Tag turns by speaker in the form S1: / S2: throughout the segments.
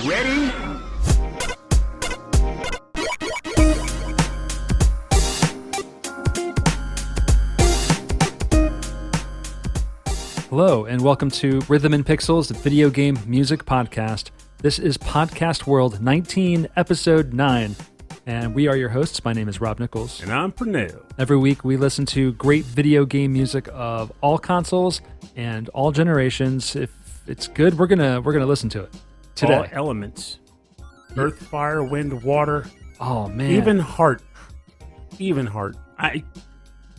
S1: Ready?
S2: Hello, and welcome to Rhythm and Pixels, the video game music podcast. This is Podcast World 19, Episode 9, and we are your hosts. My name is Rob Nichols.
S1: And I'm Pernell.
S2: Every week, we listen to great video game music of all consoles and all generations. If it's good, we're gonna listen to it today.
S1: All elements. Earth, fire, wind, water.
S2: Oh, man.
S1: Even heart.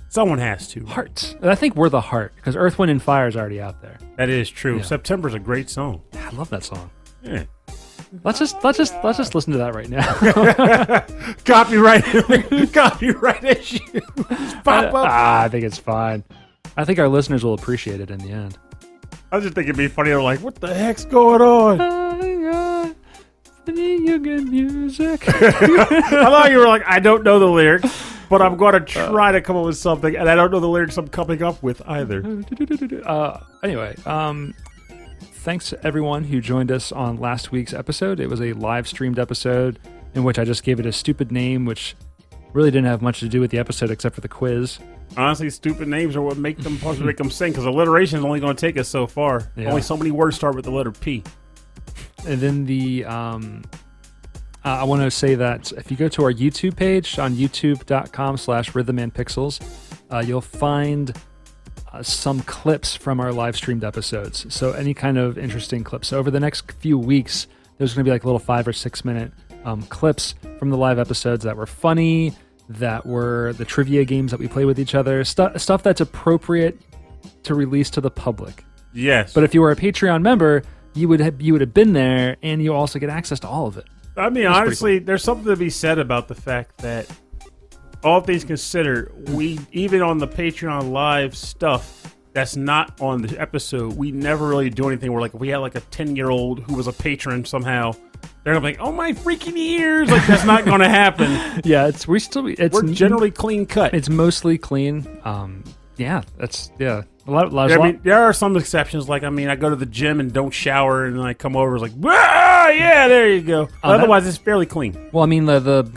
S1: Someone has to.
S2: Heart. I think we're the heart, because Earth, Wind, and Fire is already out there.
S1: That is true.
S2: Yeah.
S1: September's a great song.
S2: I love that song.
S1: Yeah.
S2: Let's just listen to that right now.
S1: Copyright issue. Pop up.
S2: I think it's fine. I think our listeners will appreciate it in the end.
S1: I just think it'd be funny. They're like, what the heck's going on?
S2: Video game music.
S1: I thought you were like, I don't know the lyrics, but I'm going to try to come up with something, and I don't know the lyrics I'm coming up with either.
S2: Anyway, thanks to everyone who joined us on last week's episode. It was a live-streamed episode in which I just gave it a stupid name, which really didn't have much to do with the episode except for the quiz.
S1: Honestly, stupid names are what make them sing, because alliteration is only going to take us so far.
S2: Yeah.
S1: Only so many words start with the letter P.
S2: And then I want to say that if you go to our YouTube page on youtube.com/rhythmandpixels, you'll find some clips from our live streamed episodes. So any kind of interesting clips. So over the next few weeks, there's going to be like little 5 or 6 minute clips from the live episodes that were funny, that were the trivia games that we play with each other, stuff that's appropriate to release to the public.
S1: Yes.
S2: But if you were a Patreon member, you would have been there, and you also get access to all of it.
S1: I mean,
S2: That's
S1: honestly,
S2: cool.
S1: There's something to be said about the fact that, all things considered, we, even on the Patreon live stuff that's not on the episode, we never really do anything where, like, if we had, like, a 10-year-old who was a patron somehow, they're going to be like, oh, my freaking ears! Like, that's not going to happen.
S2: Yeah, we're
S1: generally clean cut.
S2: It's mostly clean. Yeah. A lot.
S1: I mean, there are some exceptions. Like, I mean, I go to the gym and don't shower, and then I come over, it's like, ah, yeah, there you go. Otherwise, it's fairly clean.
S2: Well, I mean, the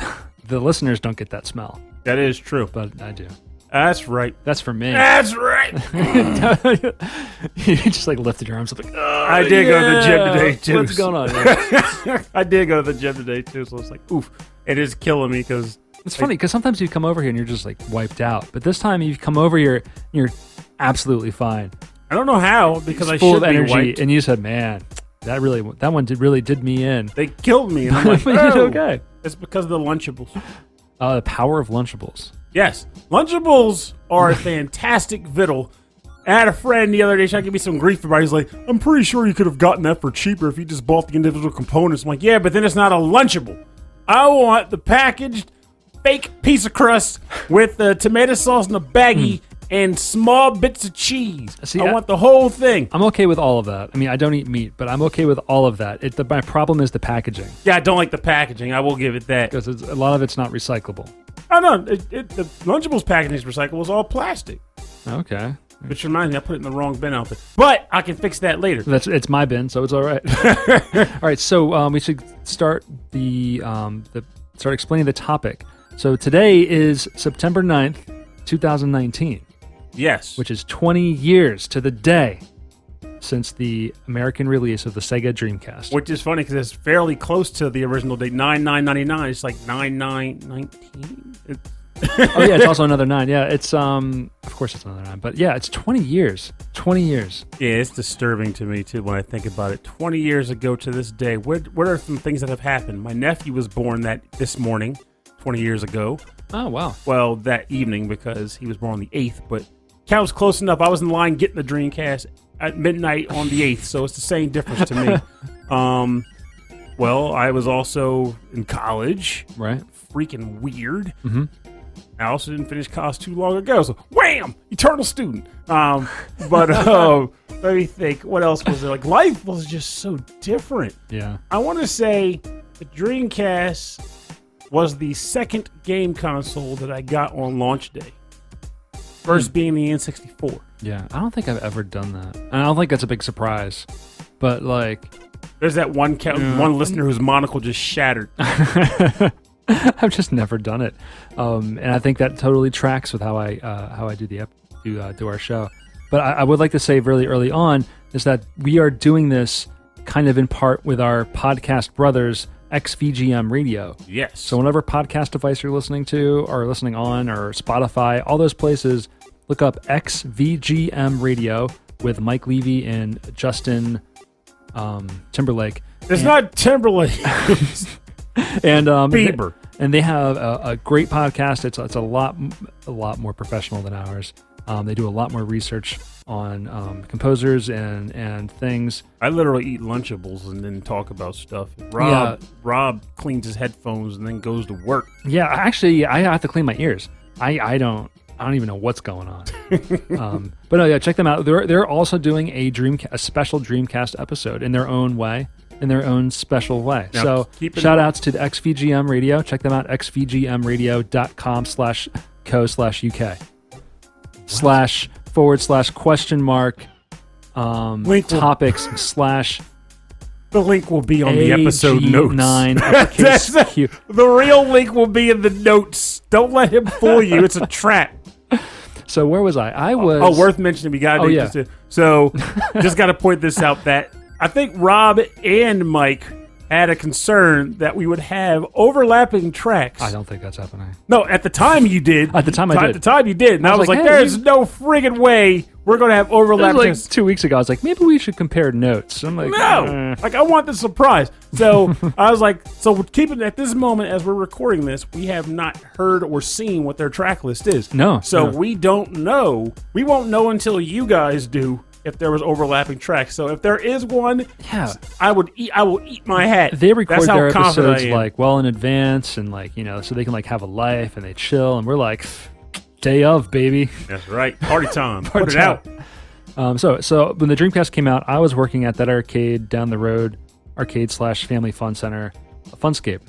S2: listeners don't get that smell.
S1: That is true.
S2: But I do.
S1: That's right.
S2: That's for me.
S1: That's right.
S2: You just like lifted your arms up like, oh,
S1: I did go to the gym today, too.
S2: What's going on here?
S1: I did go to the gym today, too, so it's like, oof. It is killing me because...
S2: It's funny because sometimes you come over here and you're just like wiped out. But this time you come over here, you're absolutely fine.
S1: I don't know how, because I
S2: full
S1: should
S2: of
S1: be
S2: energy,
S1: wiped.
S2: and you said, "Man, that one really did me in."
S1: They killed me, and I'm like,
S2: But you did okay.
S1: It's because of the Lunchables.
S2: The power of Lunchables.
S1: Yes, Lunchables are a fantastic victual. I had a friend the other day trying to give me some grief about it. He's like, I'm pretty sure you could have gotten that for cheaper if you just bought the individual components. I'm like, yeah, but then it's not a Lunchable. I want the packaged fake piece of crust with the tomato sauce in a baggie and small bits of cheese.
S2: See,
S1: I want the whole thing.
S2: I'm okay with all of that. I mean, I don't eat meat, but I'm okay with all of that. My problem is the packaging.
S1: Yeah, I don't like the packaging. I will give it that.
S2: Because a lot of it's not recyclable.
S1: Oh, no. The Lunchables packaging is recyclable. It's all plastic.
S2: Okay.
S1: Which reminds me, I put it in the wrong bin outfit. But I can fix that later.
S2: It's my bin, so it's all right. All right, so we should start start explaining the topic. So today is September 9th, 2019.
S1: Yes.
S2: Which is 20 years to the day since the American release of the Sega Dreamcast.
S1: Which is funny because it's fairly close to the original date, 9/9/99. It's like 9/9/19.
S2: Oh yeah, it's also another 9. Yeah, it's of course it's another 9, but yeah, it's 20 years. 20 years.
S1: Yeah, it's disturbing to me too when I think about it. 20 years ago to this day, what are some things that have happened? My nephew was born this morning, 20 years ago.
S2: Oh wow.
S1: Well, that evening because he was born on the 8th, but counts close enough. I was in line getting the Dreamcast at midnight on the 8th, so it's the same difference to me. Well, I was also in college.
S2: Right.
S1: Freaking weird.
S2: Mm-hmm.
S1: I also didn't finish college too long ago, so wham! Eternal student. But let me think. What else was there? Like, life was just so different.
S2: Yeah.
S1: I want to say the Dreamcast was the second game console that I got on launch day. First being the N64.
S2: Yeah, I don't think I've ever done that. And I don't think that's a big surprise. But, like,
S1: There's that one one listener whose monocle just shattered.
S2: I've just never done it, and I think that totally tracks with how I do our show. But I would like to say really early on is that we are doing this kind of in part with our podcast brothers, XVGM Radio.
S1: Yes.
S2: So whatever podcast device you're listening to or listening on or Spotify, all those places, look up XVGM Radio with Mike Levy and Justin Timberlake.
S1: It's not Timberlake.
S2: And
S1: Bieber.
S2: And they have a great podcast. It's a lot more professional than ours. They do a lot more research on composers and things.
S1: I literally eat Lunchables and then talk about stuff. Rob cleans his headphones and then goes to work.
S2: Yeah, actually, I have to clean my ears. I don't even know what's going on. But no, yeah, check them out. They're also doing a special Dreamcast episode in their own way, in their own special way.
S1: Now,
S2: so shout outs to the XVGM Radio. Check them out, xvgmradio.com/co/UK. // topics /
S1: the link will be on the episode notes.
S2: Q.
S1: The real link will be in the notes. Don't let him fool you. It's a trap.
S2: So where was I? I was
S1: worth mentioning. We got to So just got to point this out that I think Rob and Mike had a concern that we would have overlapping tracks.
S2: I don't think that's happening.
S1: No, at the time you did.
S2: At the time I did.
S1: At the time you did. And I was like, there's no friggin' way we're going to have overlapping.
S2: It was like 2 weeks ago. I was like, maybe we should compare notes. I'm like,
S1: no. Like, I want the surprise. So I was like, so keeping at this moment as we're recording this, we have not heard or seen what their track list is.
S2: No.
S1: So we don't know. We won't know until you guys do if there was overlapping tracks. So if there is one, I will eat my hat.
S2: They record their episodes like well in advance and like, so they can like have a life and they chill, and we're like, day of, baby.
S1: That's right. Party time. Put it out.
S2: So when the Dreamcast came out, I was working at that arcade down the road, arcade/family fun center, Funscape.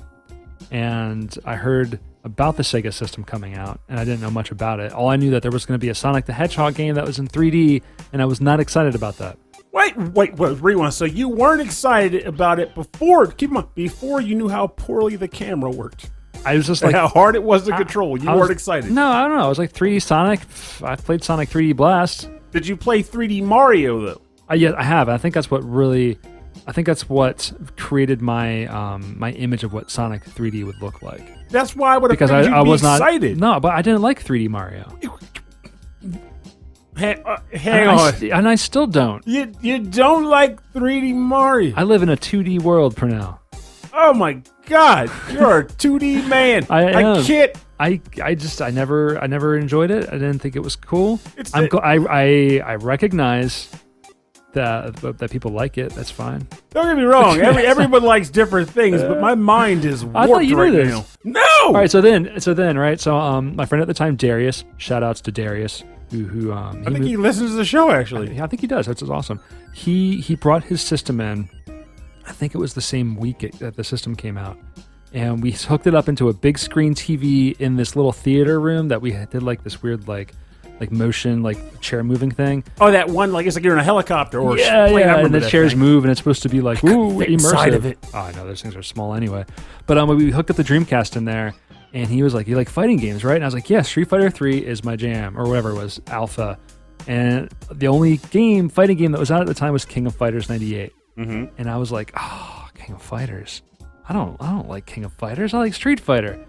S2: And I heard about the Sega system coming out, and I didn't know much about it. All I knew that there was going to be a Sonic the Hedgehog game that was in 3D, and I was not excited about that.
S1: Wait, rewind. So you weren't excited about it before? Keep in mind, before you knew how poorly the camera worked.
S2: I was just like,
S1: how hard it was to control. You weren't excited.
S2: No, I don't know. I was like 3D Sonic. I played Sonic 3D Blast.
S1: Did you play 3D Mario though?
S2: Yeah, I have. I think that's what created my my image of what Sonic 3D would look like.
S1: That's why I would have
S2: because I was
S1: excited.
S2: No, but I didn't like 3D Mario.
S1: Hang on.
S2: And I still don't.
S1: You don't like 3D Mario?
S2: I live in a 2D world, Pernell.
S1: Oh my God, you're a 2D man. I can't.
S2: I never enjoyed it. I didn't think it was cool. I recognize that people like it. That's fine.
S1: Don't get me wrong. Everyone likes different things, but my mind is warped
S2: I thought you
S1: right
S2: knew this.
S1: now. No.
S2: All right. So then, right. So my friend at the time, Darius. Shout outs to Darius. Who I
S1: think he listens to the show actually.
S2: I think he does. That's awesome. He brought his system in. I think it was the same week that the system came out, and we hooked it up into a big screen TV in this little theater room that we did like this weird like motion like chair moving thing.
S1: Oh, that one like it's like you're in a helicopter or
S2: and the chairs move and it's supposed to be like immersive.
S1: Of it.
S2: Oh, I know those things are small anyway. But we hooked up the Dreamcast in there, and he was like, "You like fighting games, right?" And I was like, "Yeah, Street Fighter 3 is my jam," or whatever it was, Alpha. And the only fighting game that was out at the time was King of Fighters 98.
S1: Mm-hmm.
S2: And I was like, "Oh, King of Fighters. I don't like King of Fighters. I like Street Fighter."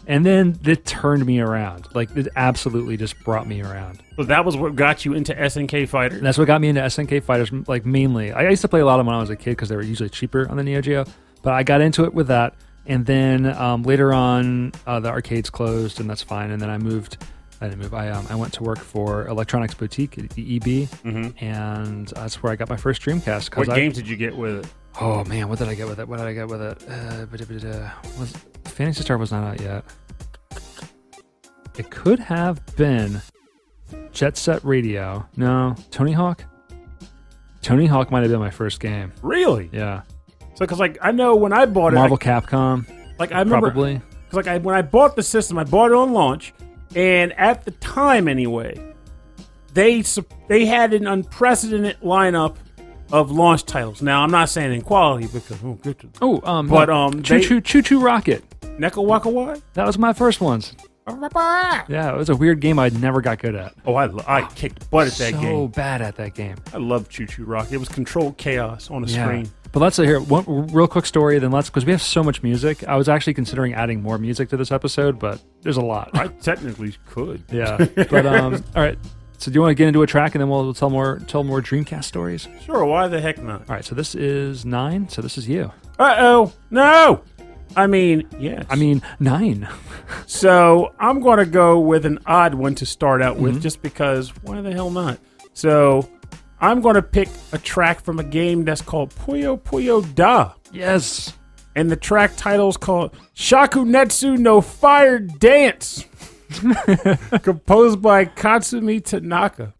S2: And then it turned me around. Like, it absolutely just brought me around.
S1: So that was what got you into SNK Fighters?
S2: And that's what got me into SNK Fighters, like, mainly. I used to play a lot of them when I was a kid because they were usually cheaper on the Neo Geo. But I got into it with that. And then later on, the arcades closed, and that's fine. And then I didn't move. I went to work for Electronics Boutique at the EB, and that's where I got my first Dreamcast.
S1: What games did you get with it?
S2: Oh man, what did I get with it? Phantasy Star was not out yet. It could have been Jet Set Radio. No, Tony Hawk. Tony Hawk might have been my first game.
S1: Really?
S2: Yeah.
S1: So, because like I know when I bought
S2: Marvel Capcom.
S1: Like I remember,
S2: probably.
S1: Because like when I bought the system, I bought it on launch, and at the time anyway, they had an unprecedented lineup of launch titles. Now, I'm not saying in quality because
S2: Choo Choo Rocket.
S1: Neko Waka Wai?
S2: That was my first ones. Yeah, it was a weird game I never got good at.
S1: Oh, I kicked butt at that game.
S2: So bad at that game.
S1: I love Choo Choo Rocket. It was controlled chaos on the screen.
S2: But let's hear one real quick story, then because we have so much music. I was actually considering adding more music to this episode, but there's a lot.
S1: I technically could.
S2: Yeah. But all right. So do you want to get into a track and then we'll tell more Dreamcast stories?
S1: Sure, why the heck not?
S2: All right, so this is 9. So this is you.
S1: Uh-oh. No! I mean, yes.
S2: 9.
S1: So I'm going to go with an odd one to start out with just because why the hell not? So I'm going to pick a track from a game that's called Puyo Puyo Da.
S2: Yes.
S1: And the track title is called Shakunetsu no Fire Dance. Composed by Katsumi Tanaka.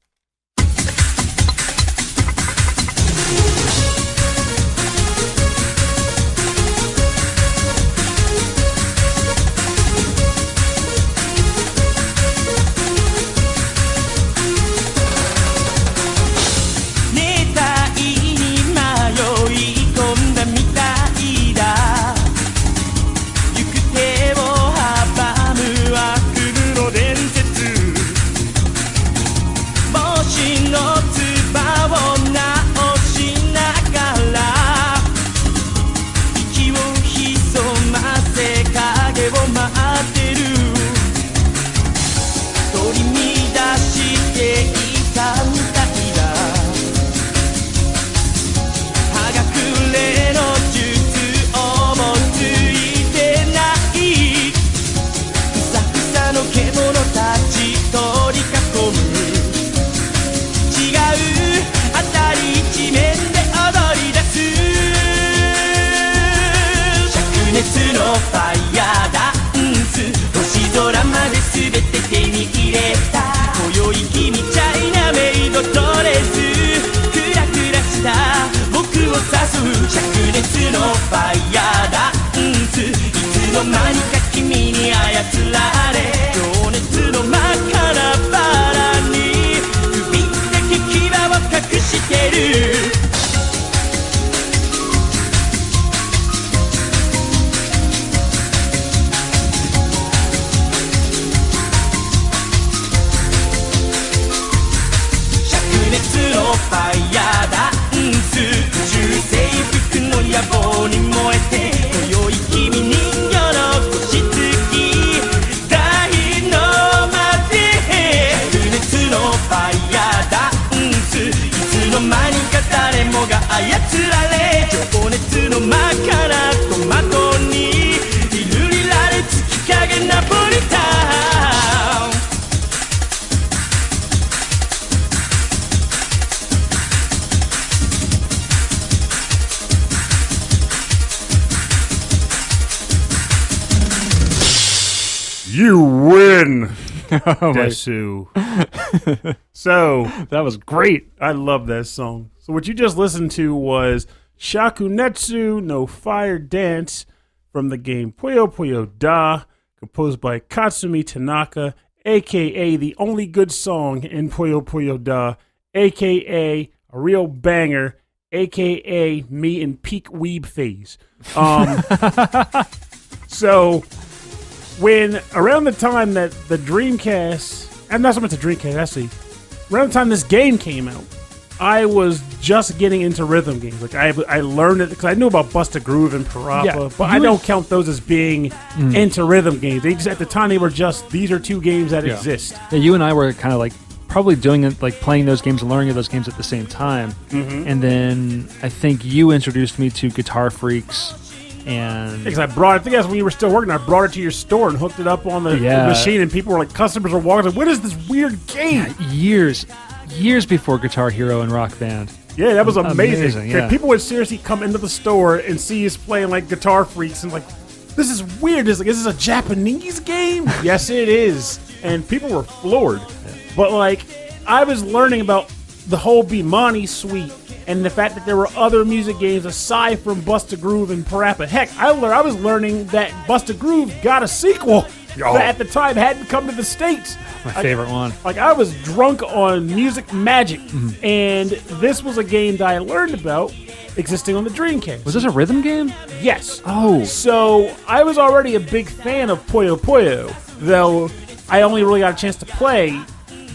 S1: 'You win, Desu.' So
S2: that was great.
S1: I love that song. So what you just listened to was Shakunetsu no Fire Dance from the game Puyo Puyo Da, composed by Katsumi Tanaka, a.k.a. the only good song in Puyo Puyo Da, a.k.a. a real banger, a.k.a. me in peak weeb phase. So when around the time that the Dreamcast, and not so much the Dreamcast, actually, around the time this game came out, I was just getting into rhythm games. Like I learned it because I knew about Busta Groove and Parappa, but I don't count those as being into rhythm games. They just at the time they were just these are two games that exist.
S2: Yeah, you and I were kind of like probably doing it, like playing those games and learning those games at the same time. And then I think you introduced me to Guitar Freaks. And
S1: because I brought it, I think that's when you were still working. I brought it to your store and hooked it up on the machine, and people were like, customers were walking like, what is this weird game?
S2: Yeah, years before Guitar Hero and Rock Band.
S1: Yeah, that was amazing.
S2: Yeah.
S1: People would seriously come into the store and see us playing like Guitar Freaks and like, this is weird. Is this a Japanese game? Yes, it is. And people were floored. Yeah. But like, I was learning about the whole Bimani suite and the fact that there were other music games aside from Busta Groove and Parappa. Heck, I was learning that Busta Groove got a sequel. that at the time hadn't come to the States.
S2: My favorite one.
S1: Like, I was drunk on Music Magic, and this was a game that I learned about existing on the Dreamcast.
S2: Was this a rhythm game?
S1: Yes.
S2: Oh.
S1: So I was already a big fan of Puyo Puyo, though I only really got a chance to play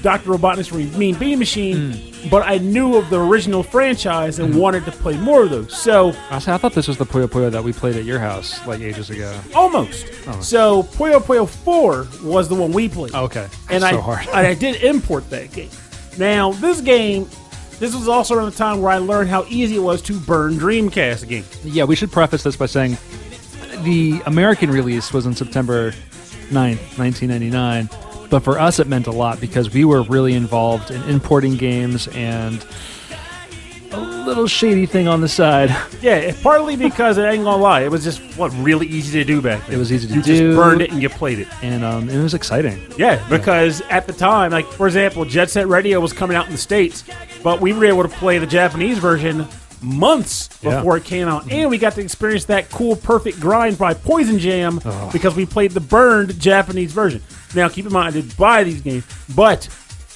S1: Dr. Robotnik's Mean Bean Machine, but I knew of the original franchise and wanted to play more of those. So
S2: I thought this was the Puyo Puyo that we played at your house like ages ago.
S1: almost. So Puyo Puyo 4 was the one we played.
S2: Oh, okay.
S1: And
S2: so hard.
S1: I did import that game. Now, this was also around the time where I learned how easy it was to burn Dreamcast games.
S2: Yeah, we should preface this by saying the American release was on September 9th, 1999. But for us, it meant a lot because we were really involved in importing games and a little shady thing on the side.
S1: Yeah, partly because I ain't gonna lie, it was just really easy to do back then.
S2: It was easy to do.
S1: You just burned it and you played it.
S2: And it was exciting.
S1: Yeah, because at the time, like, for example, Jet Set Radio was coming out in the States, but we were able to play the Japanese version months before it came out. And we got to experience that cool Perfect Grind by Poison Jam because we played the burned Japanese version. Now, keep in mind, I did buy these games, but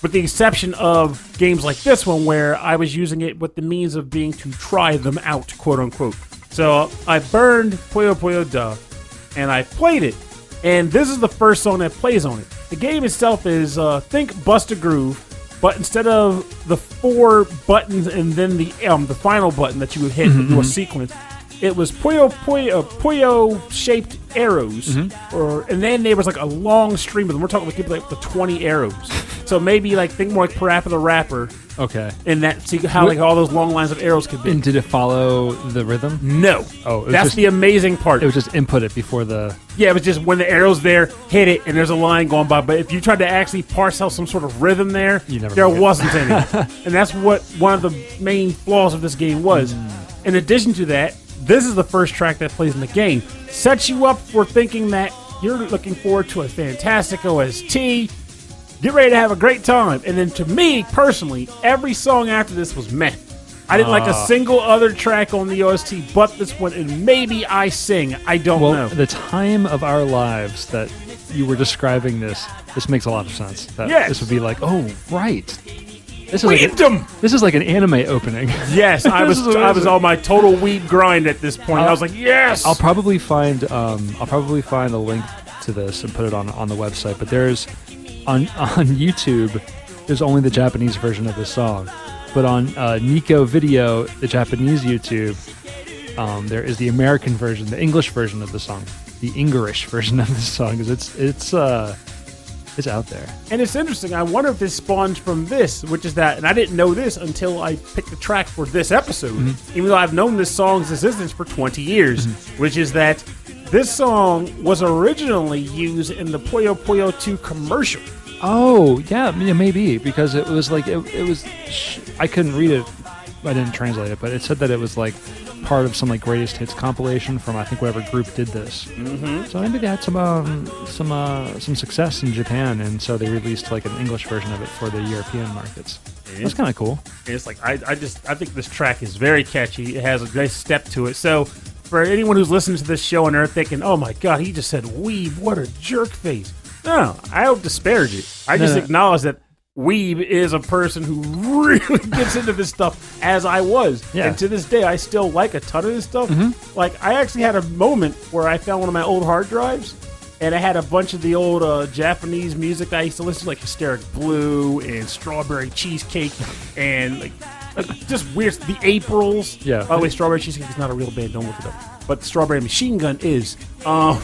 S1: with the exception of games like this one where I was using it with the means of being to try them out, quote unquote. So I burned Puyo Puyo Da, and I played it, and this is the first song that plays on it. The game itself is, think Bust a Groove, but instead of the 4 buttons and then the final button that you would hit to do a sequence, it was Puyo-shaped arrows, and then there was like a long stream of them. We're talking like the 20 arrows. So maybe think more like Parappa the Rapper.
S2: Okay.
S1: And see how all those long lines of arrows could be.
S2: And did it follow the rhythm?
S1: No.
S2: Oh,
S1: that's the amazing part.
S2: It was just input it before the.
S1: Yeah, it was just when the arrow's there, hit it, and there's a line going by. But if you tried to actually parse out some sort of rhythm there, wasn't any. And that's what one of the main flaws of this game was. In addition to that, this is the first track that plays in the game. Sets you up for thinking that you're looking forward to a fantastic OST. Get ready to have a great time. And then to me, personally, every song after this was meh. I didn't like a single other track on the OST but this one, and maybe I sing. I don't know.
S2: The time of our lives that you were describing this makes a lot of sense. That this would be like, oh, right. This is like an anime opening.
S1: Yes, I was on my total weeb grind at this point. I was like, yes.
S2: I'll probably find a link to this and put it on the website. But there's on YouTube, there's only the Japanese version of this song. But on Nico Video, the Japanese YouTube, there is the American version, the English version of the song, the English version of the song, because it's out there.
S1: And it's interesting. I wonder if this spawned from this, which is that, and I didn't know this until I picked the track for this episode, even though I've known this song's existence for 20 years, which is that this song was originally used in the Puyo Puyo 2 commercial.
S2: Oh, yeah, maybe, because it was like, it was, I couldn't read it, I didn't translate it, but it said that it was like part of some greatest hits compilation from I think whatever group did this. So maybe they had some success in Japan, and so they released an English version of it for the European markets. That's kind of cool.
S1: It's I think this track is very catchy. It has a nice step to it. So for anyone who's listening to this show and they're thinking, oh my god, he just said weeb, what a jerk face. No, I don't disparage it. I just acknowledge that weeb is a person who really gets into this stuff as I was. Yeah. And to this day, I still like a ton of this stuff. I actually had a moment where I found one of my old hard drives, and it had a bunch of the old Japanese music that I used to listen to, like Hysteric Blue and Strawberry Cheesecake, and just weird. The Aprils.
S2: Yeah.
S1: By the way, Strawberry Cheesecake is not a real band. Don't look it up. But Strawberry Machine Gun is. I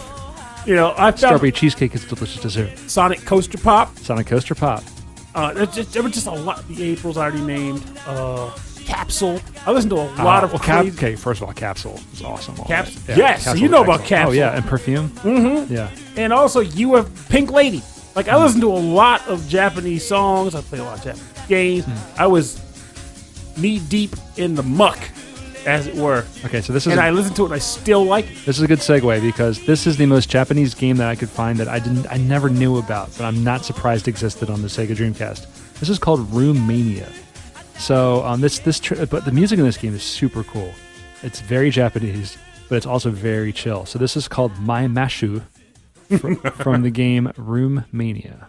S1: found
S2: Strawberry Cheesecake is delicious dessert.
S1: Sonic Coaster Pop.
S2: Sonic Coaster Pop.
S1: There were just a lot. The Aprils I already named. Capsule. I listened to a lot of crazy...
S2: Okay, first of all, Capsule is awesome.
S1: Capsule? Yeah, yes, Capsule, you know about Capsule.
S2: Oh, yeah, and Perfume. Yeah.
S1: And also, you have Pink Lady. I listened to a lot of Japanese songs. I played a lot of Japanese games. I was knee-deep in the muck, as it were.
S2: Okay, so this is...
S1: And I listened to it, and I still like it.
S2: This is a good segue, because this is the most Japanese game that I could find that I never knew about, but I'm not surprised existed on the Sega Dreamcast. This is called Roommania. So but the music in this game is super cool. It's very Japanese, but it's also very chill. So this is called My Mashu, from the game Roommania.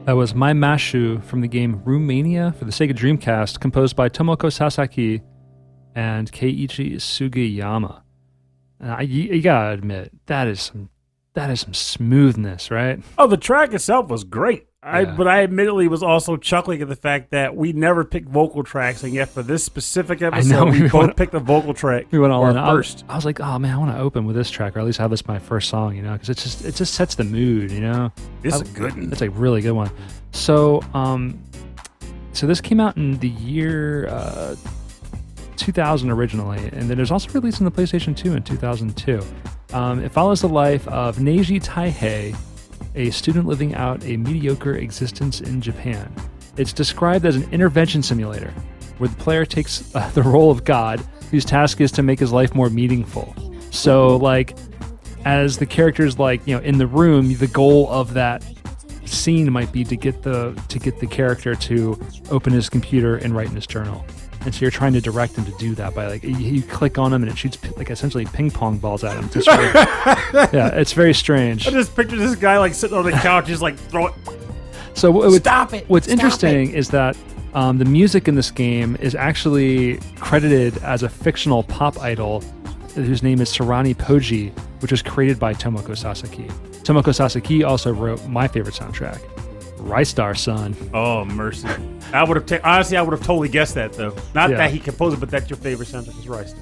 S2: That was My Mashu from the game Roommania for the Sega Dreamcast, composed by Tomoko Sasaki and Keiichi Sugiyama. You gotta admit, that is some smoothness, right?
S1: Oh, the track itself was great. But I admittedly was also chuckling at the fact that we never picked vocal tracks, and yet for this specific episode, we both picked the vocal track.
S2: We went all in
S1: first.
S2: I was like, oh man, I want to open with this track, or at least have this my first song, because it just sets the mood,
S1: This is a good one.
S2: It's a really good one. So so this came out in the year 2000 originally, and then it was also released on the PlayStation 2 in 2002. It follows the life of Neji Taihei, a student living out a mediocre existence in Japan. It's described as an intervention simulator, where the player takes the role of God, whose task is to make his life more meaningful. So, like, as the characters, in the room, the goal of that scene might be to get the character to open his computer and write in his journal. And so you're trying to direct him to do that by you click on him and it shoots essentially ping pong balls at him. It's it's very strange.
S1: I just picture this guy sitting on the couch, just throw it.
S2: So
S1: Stop it!
S2: What's
S1: Stop
S2: interesting is that the music in this game is actually credited as a fictional pop idol whose name is Sarani Poji, which was created by Tomoko Sasaki. Tomoko Sasaki also wrote my favorite soundtrack, Rystar Son.
S1: Oh, mercy. I would have honestly, I would have totally guessed that, though. Not that he composed it, but that your favorite soundtrack is Rystar.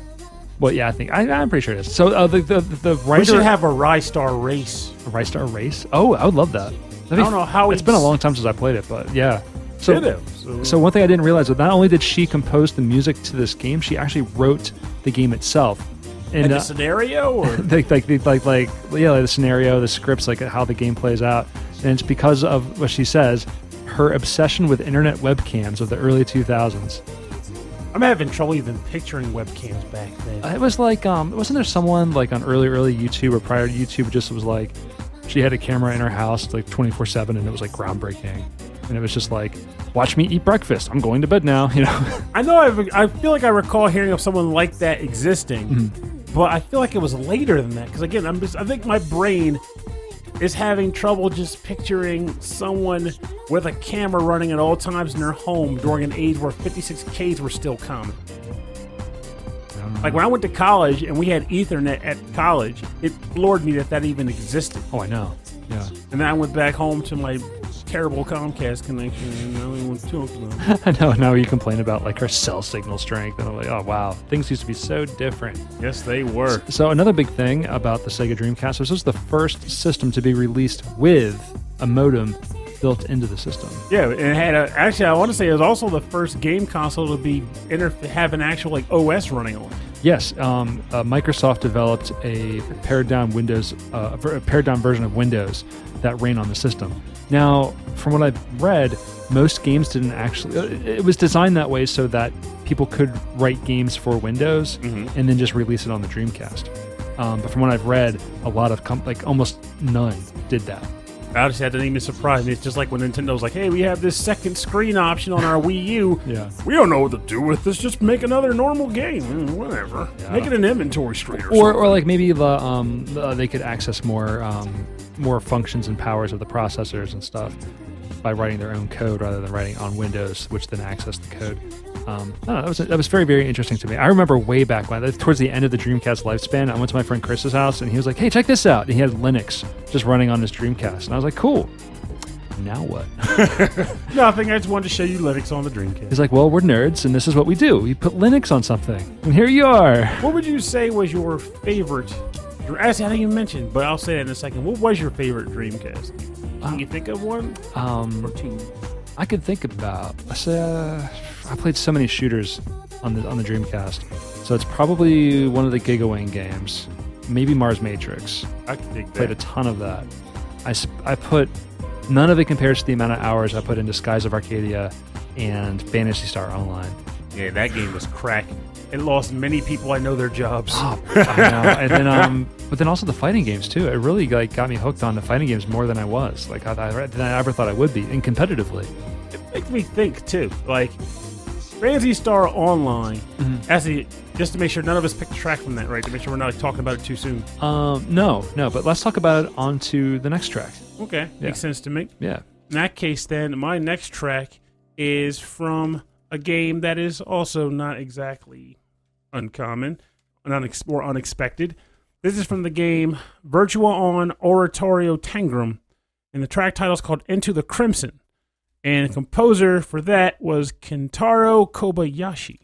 S2: Well, yeah, I think I'm pretty sure it is. So the writer...
S1: We should have a Rystar race.
S2: A Rystar race? Oh, I would love that.
S1: I don't know how
S2: it's been a long time since I played it, but yeah. So one thing I didn't realize was not only did she compose the music to this game, she actually wrote the game itself. And
S1: the scenario, or
S2: the scenario, the scripts, how the game plays out, and it's because of what she says, her obsession with internet webcams of the early 2000s.
S1: I'm having trouble even picturing webcams back then.
S2: It was wasn't there someone on early YouTube or prior to YouTube just was she had a camera in her house 24/7 and it was groundbreaking, and it was just watch me eat breakfast. I'm going to bed now.
S1: I know. I feel like I recall hearing of someone like that existing, but I feel like it was later than that. Because again, I think my brain is having trouble just picturing someone with a camera running at all times in their home during an age where 56Ks were still common. When I went to college and we had Ethernet at college, it floored me that even existed.
S2: Oh, I know. Yeah.
S1: And then I went back home to my terrible Comcast connection, and now we went to
S2: I know. Now you complain about her cell signal strength, and I'm like, oh wow, things used to be so different.
S1: Yes, they were.
S2: So another big thing about the Sega Dreamcast was this was the first system to be released with a modem built into the system. Yeah,
S1: and it had actually, I want to say it was also the first game console to be have an actual OS running on it.
S2: Yes, Microsoft developed a pared down version of Windows that ran on the system. Now, from what I've read, most games didn't actually... It was designed that way so that people could write games for Windows and then just release it on the Dreamcast. But from what I've read, a lot of... almost none did that.
S1: Honestly, that didn't even surprise me. It's just like when Nintendo's like, hey, we have this second screen option on our Wii U.
S2: Yeah.
S1: We don't know what to do with this. Just make another normal game. Whatever. Yeah. Make it an inventory screen or something.
S2: Or maybe they could access more functions and powers of the processors and stuff by writing their own code rather than writing on Windows, which then access the code. I don't know, that was very, very interesting to me. I remember way back when, towards the end of the Dreamcast lifespan, I went to my friend Chris's house and he was like, hey, check this out. And he had Linux just running on his Dreamcast. And I was like, cool. Now what?
S1: Nothing. I just wanted to show you Linux on the Dreamcast.
S2: He's like, well, we're nerds and this is what we do. We put Linux on something. And here you are.
S1: What would you say was your favorite? Actually, I didn't even mention, but I'll say that in a second. What was your favorite Dreamcast? Can you think of one? Or two?
S2: I could think about. I played so many shooters on the Dreamcast, so it's probably one of the GigaWing games. Maybe Mars Matrix.
S1: I could dig that.
S2: Played a ton of that. I put none of it compares to the amount of hours I put into Skies of Arcadia and Phantasy Star Online.
S1: Yeah, that game was crack. It lost many people I know their jobs.
S2: Oh, I know. And then, but then also the fighting games too. It really got me hooked on the fighting games more than I was. Than I ever thought I would be, and competitively.
S1: It makes me think too. Phantasy Star Online. Actually, just to make sure none of us picked a track from that, right? To make sure we're not talking about it too soon.
S2: No. But let's talk about it on to the next track.
S1: Okay, makes sense to me.
S2: Yeah.
S1: In that case, then my next track is from a game that is also not exactly uncommon or unexpected. This is from the game Virtua-On Oratorio Tangram, and the track title is called Into the Crimson. And the composer for that was Kentaro Kobayashi.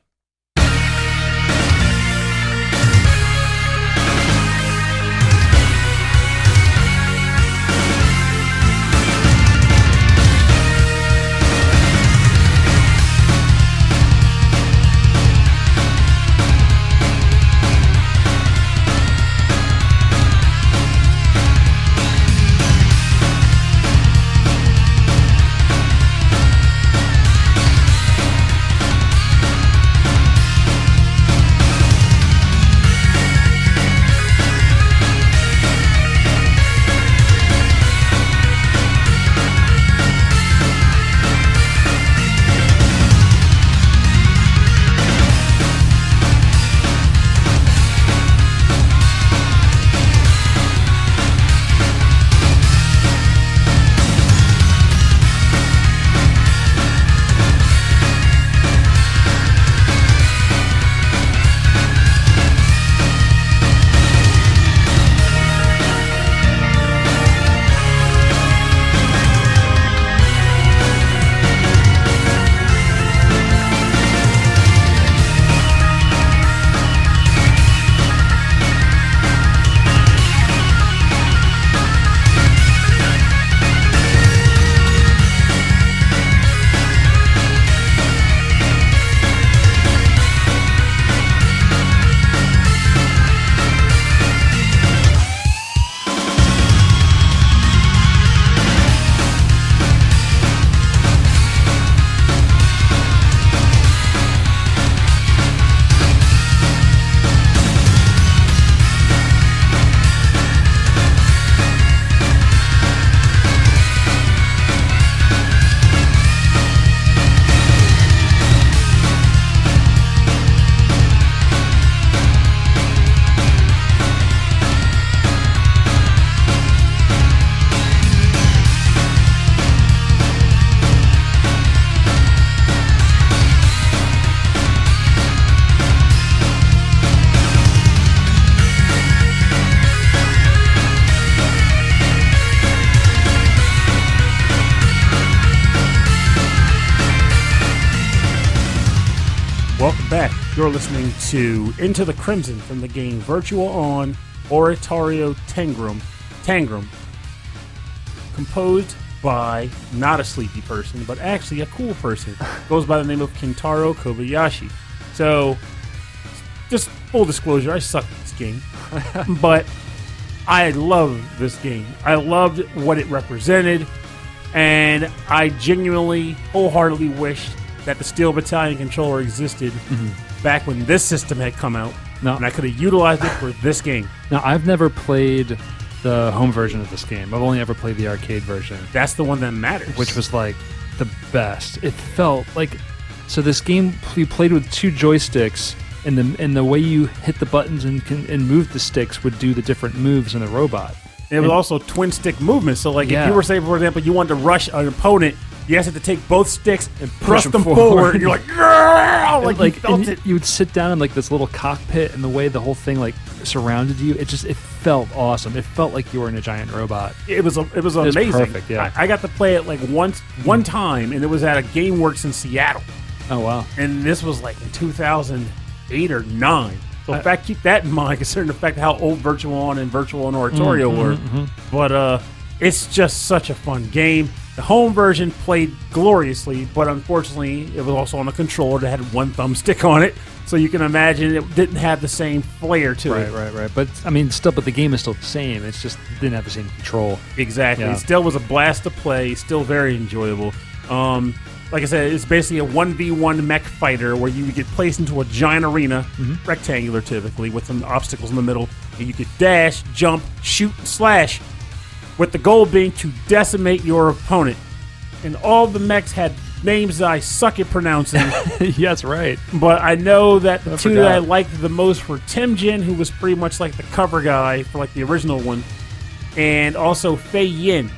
S1: Welcome back. You're listening to Into the Crimson from the game Virtua-On Oratorio Tangram, composed by not a sleepy person, but actually a cool person. Goes by the name of Kentaro Kobayashi. So, just full disclosure, I suck at this game, but I love this game. I loved what it represented, and I genuinely, wholeheartedly wished that the Steel Battalion controller existed back when this system had come out, and I could have utilized it for this game.
S2: Now, I've never played the home version of this game. I've only ever played the arcade version.
S1: That's the one that matters.
S2: Which was, like, the best. It felt like... So this game, you played with two joysticks, and the way you hit the buttons and move the sticks would do the different moves in the robot.
S1: And it was also twin-stick movement. So, like, if you were, say, for example, you wanted to rush an opponent, you have to take both sticks and thrust them forward, and you're like, like you felt it.
S2: You would sit down in like this little cockpit, and the way the whole thing like surrounded you, it felt awesome. It felt like you were in a giant robot.
S1: It was amazing.
S2: It was perfect. Yeah,
S1: I got to play it like one time, and it was at a GameWorks in Seattle.
S2: Oh wow!
S1: And this was like in 2008 or 9. So in fact, keep that in mind, considering the fact how old Virtua-On and Virtua-On Oratorio were. But it's just such a fun game. The home version played gloriously, but unfortunately, it was also on a controller that had one thumbstick on it. So you can imagine it didn't have the same flair to it.
S2: Right. But I mean, but the game is still the same. It's just it didn't have the same control.
S1: Exactly. Yeah. It still was a blast to play. Still very enjoyable. Like I said, it's basically a 1v1 mech fighter where you get placed into a giant arena, rectangular typically, with some obstacles in the middle, and you could dash, jump, shoot, and slash, with the goal being to decimate your opponent. And all the mechs had names that I suck at pronouncing.
S2: Yeah, that's right.
S1: But I know that the two that I liked the most were Timjin, who was pretty much like the cover guy for like the original one, and also Fei Yin,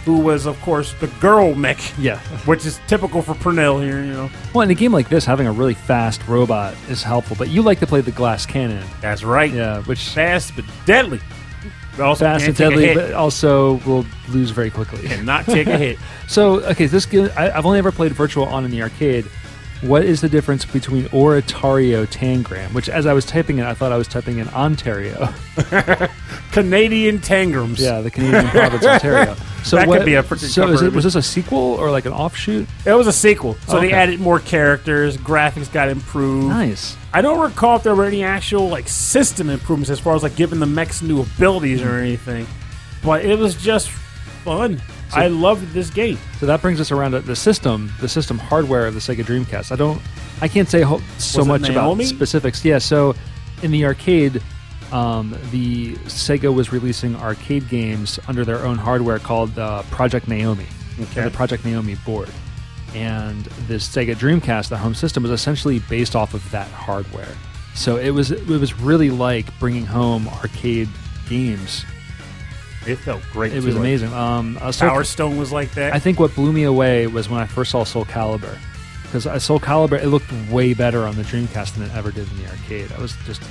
S1: who was, of course, the girl mech. Yeah. Which is typical for Pernell here, you know.
S2: Well, in a game like this, having a really fast robot is helpful, but you like to play the glass cannon.
S1: That's right.
S2: Yeah, which...
S1: Fast but deadly. Also
S2: fast and
S1: can't take a
S2: deadly,
S1: hit.
S2: but also will lose very quickly.
S1: And not take a hit.
S2: So, okay, this game, I've only ever played Virtua-On in the arcade. What is the difference between Oratorio Tangram, which as I was typing it, I thought I was typing in Ontario.
S1: Canadian Tangrams.
S2: Yeah, the Canadian province Ontario. So
S1: That could be a pretty
S2: So
S1: cover
S2: was this a sequel or like an offshoot?
S1: It was a sequel, so
S2: Okay.
S1: they added more characters, graphics got improved.
S2: Nice.
S1: I don't recall if there were any actual like system improvements as far as like giving the mechs new abilities or anything, but it was just fun. I loved this game.
S2: So that brings us around to the system hardware of the Sega Dreamcast. I can't say so
S1: Was it
S2: much
S1: Naomi?
S2: about specifics. Yeah, so in the arcade, the Sega was releasing arcade games under their own hardware called Project Naomi,
S1: Okay.
S2: the Project Naomi board. And this Sega Dreamcast, the home system, was essentially based off of that hardware. So it was really like bringing home arcade games.
S1: It felt great.
S2: It was
S1: too.
S2: amazing.
S1: Power Stone was like that.
S2: I think what blew me away was when I first saw Soul Calibur. Because Soul Calibur, it looked way better on the Dreamcast than it ever did in the arcade. I was just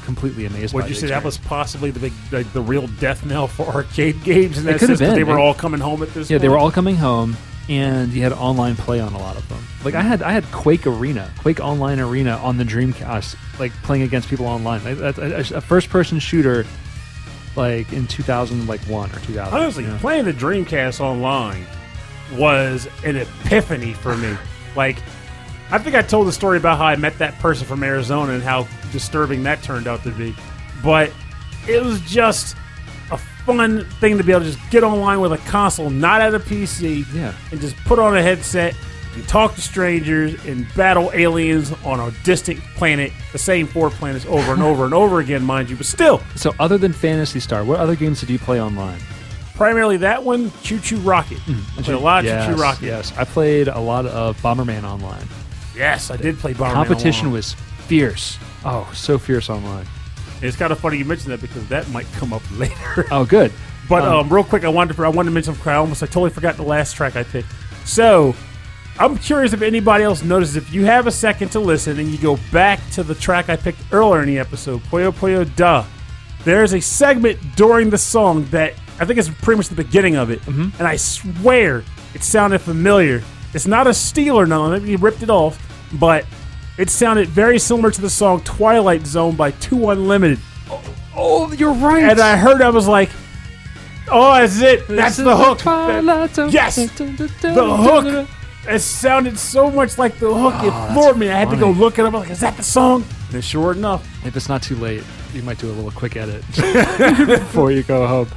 S2: completely amazed by
S1: Would you
S2: the
S1: say that was
S2: experience.
S1: possibly the big, like, the real death knell for arcade games? In that
S2: It could have
S1: sense, 'cause
S2: been.
S1: They were all coming home at this.
S2: Yeah, they
S1: point?
S2: were all coming home, and you had online play on a lot of them. Like I had Quake Online Arena on the Dreamcast, like playing against people online. Like, a first-person shooter, like in 2001 or 2000.
S1: Honestly,
S2: you know?
S1: playing the Dreamcast online was an epiphany for me. Like, I think I told the story about how I met that person from Arizona and how disturbing that turned out to be. But it was just a fun thing to be able to just get online with a console, not at a PC,
S2: Yeah.
S1: and just put on a headset and talk to strangers and battle aliens on a distant planet, the same 4 planets over and over and over again, mind you. But still,
S2: So other than Phantasy Star, what other games did you play online?
S1: primarily that one, Choo Choo Rocket. I played a lot of Choo Choo Rocket.
S2: Yes, I played a lot of Bomberman online.
S1: Yes, I did play Bomberman.
S2: Competition
S1: online.
S2: was fierce. Oh, so fierce online.
S1: It's kind of funny you mentioned that because that might come up later.
S2: Oh, good.
S1: But real quick, I wanted to mention something. I totally forgot the last track I picked. So I'm curious if anybody else notices. If you have a second to listen and you go back to the track I picked earlier in the episode, Puyo Puyo Da, there's a segment during the song that I think is pretty much the beginning of it, and I swear it sounded familiar. It's not a steal or nothing. I think he ripped it off, but it sounded very similar to the song Twilight Zone by 2 Unlimited.
S2: Oh, you're right.
S1: And I heard, I was like, oh, that's it. That's the hook. Yes, the hook. It sounded so much like the hook. It floored me. I had to go
S2: funny.
S1: look it up. I was like, is that the song? And sure enough.
S2: If it's not too late, you might do a little quick edit before you go home.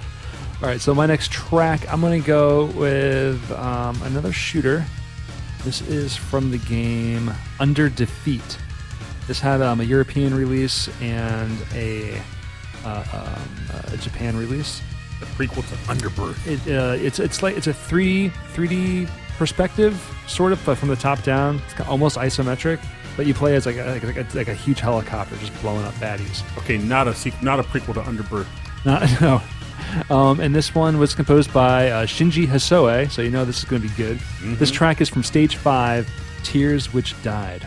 S2: All right, so my next track, I'm going to go with another shooter. This is from the game Under Defeat. This had a European release and a Japan release.
S1: The prequel to Underbirth.
S2: It's like it's a 3D perspective, sort of, but from the top down. It's almost isometric, but you play as like a huge helicopter just blowing up baddies.
S1: Okay, not a prequel to Underbirth.
S2: No. And this one was composed by Shinji Hosoe, so you know this is going to be good. This track is from Stage 5, Tears Which Died.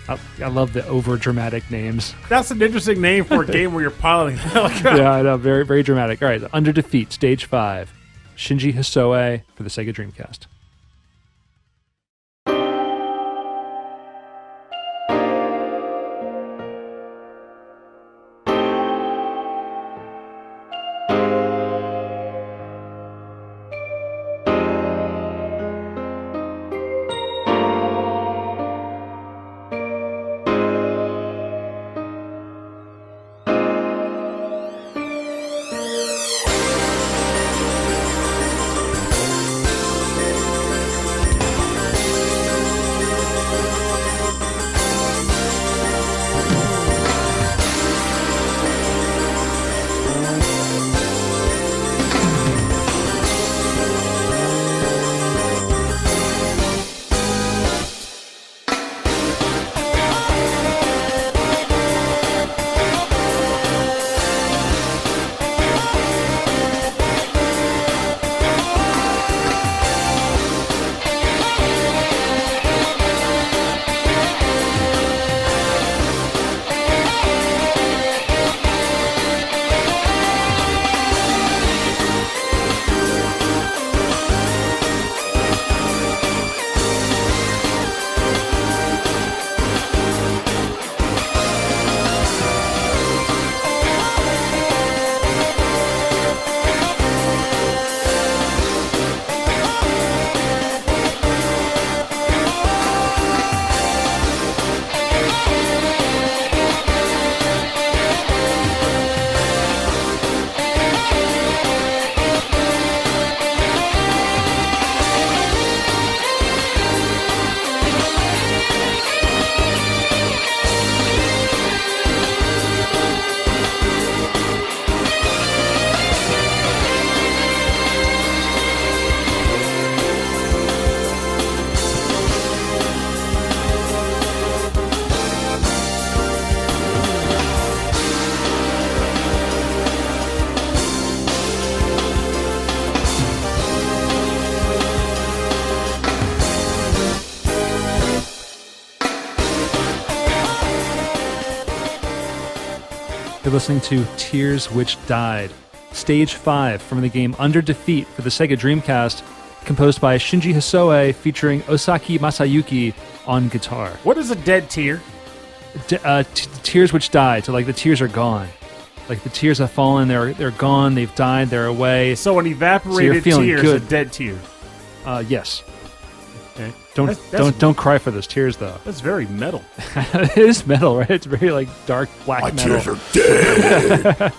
S2: I love the over-dramatic names.
S1: That's an interesting name for a game where you're piloting a helicopter.
S2: Yeah, I know, very, very dramatic. All right, Under Defeat, Stage 5, Shinji Hosoe for the Sega Dreamcast. You're listening to Tears Which Died, Stage 5 from the game Under Defeat for the Sega Dreamcast, composed by Shinji Hosoe, featuring Ozaki Masayuki on guitar.
S1: What is a dead tear?
S2: Tears which died, so like the tears are gone. Like the tears have fallen, they're gone, they've died, they're away.
S1: So an evaporated tear is a dead tear.
S2: Yes.
S1: Okay.
S2: Don't cry for those tears though.
S1: That's very metal.
S2: It is metal, right? It's very like dark black metal.
S1: My tears are dead.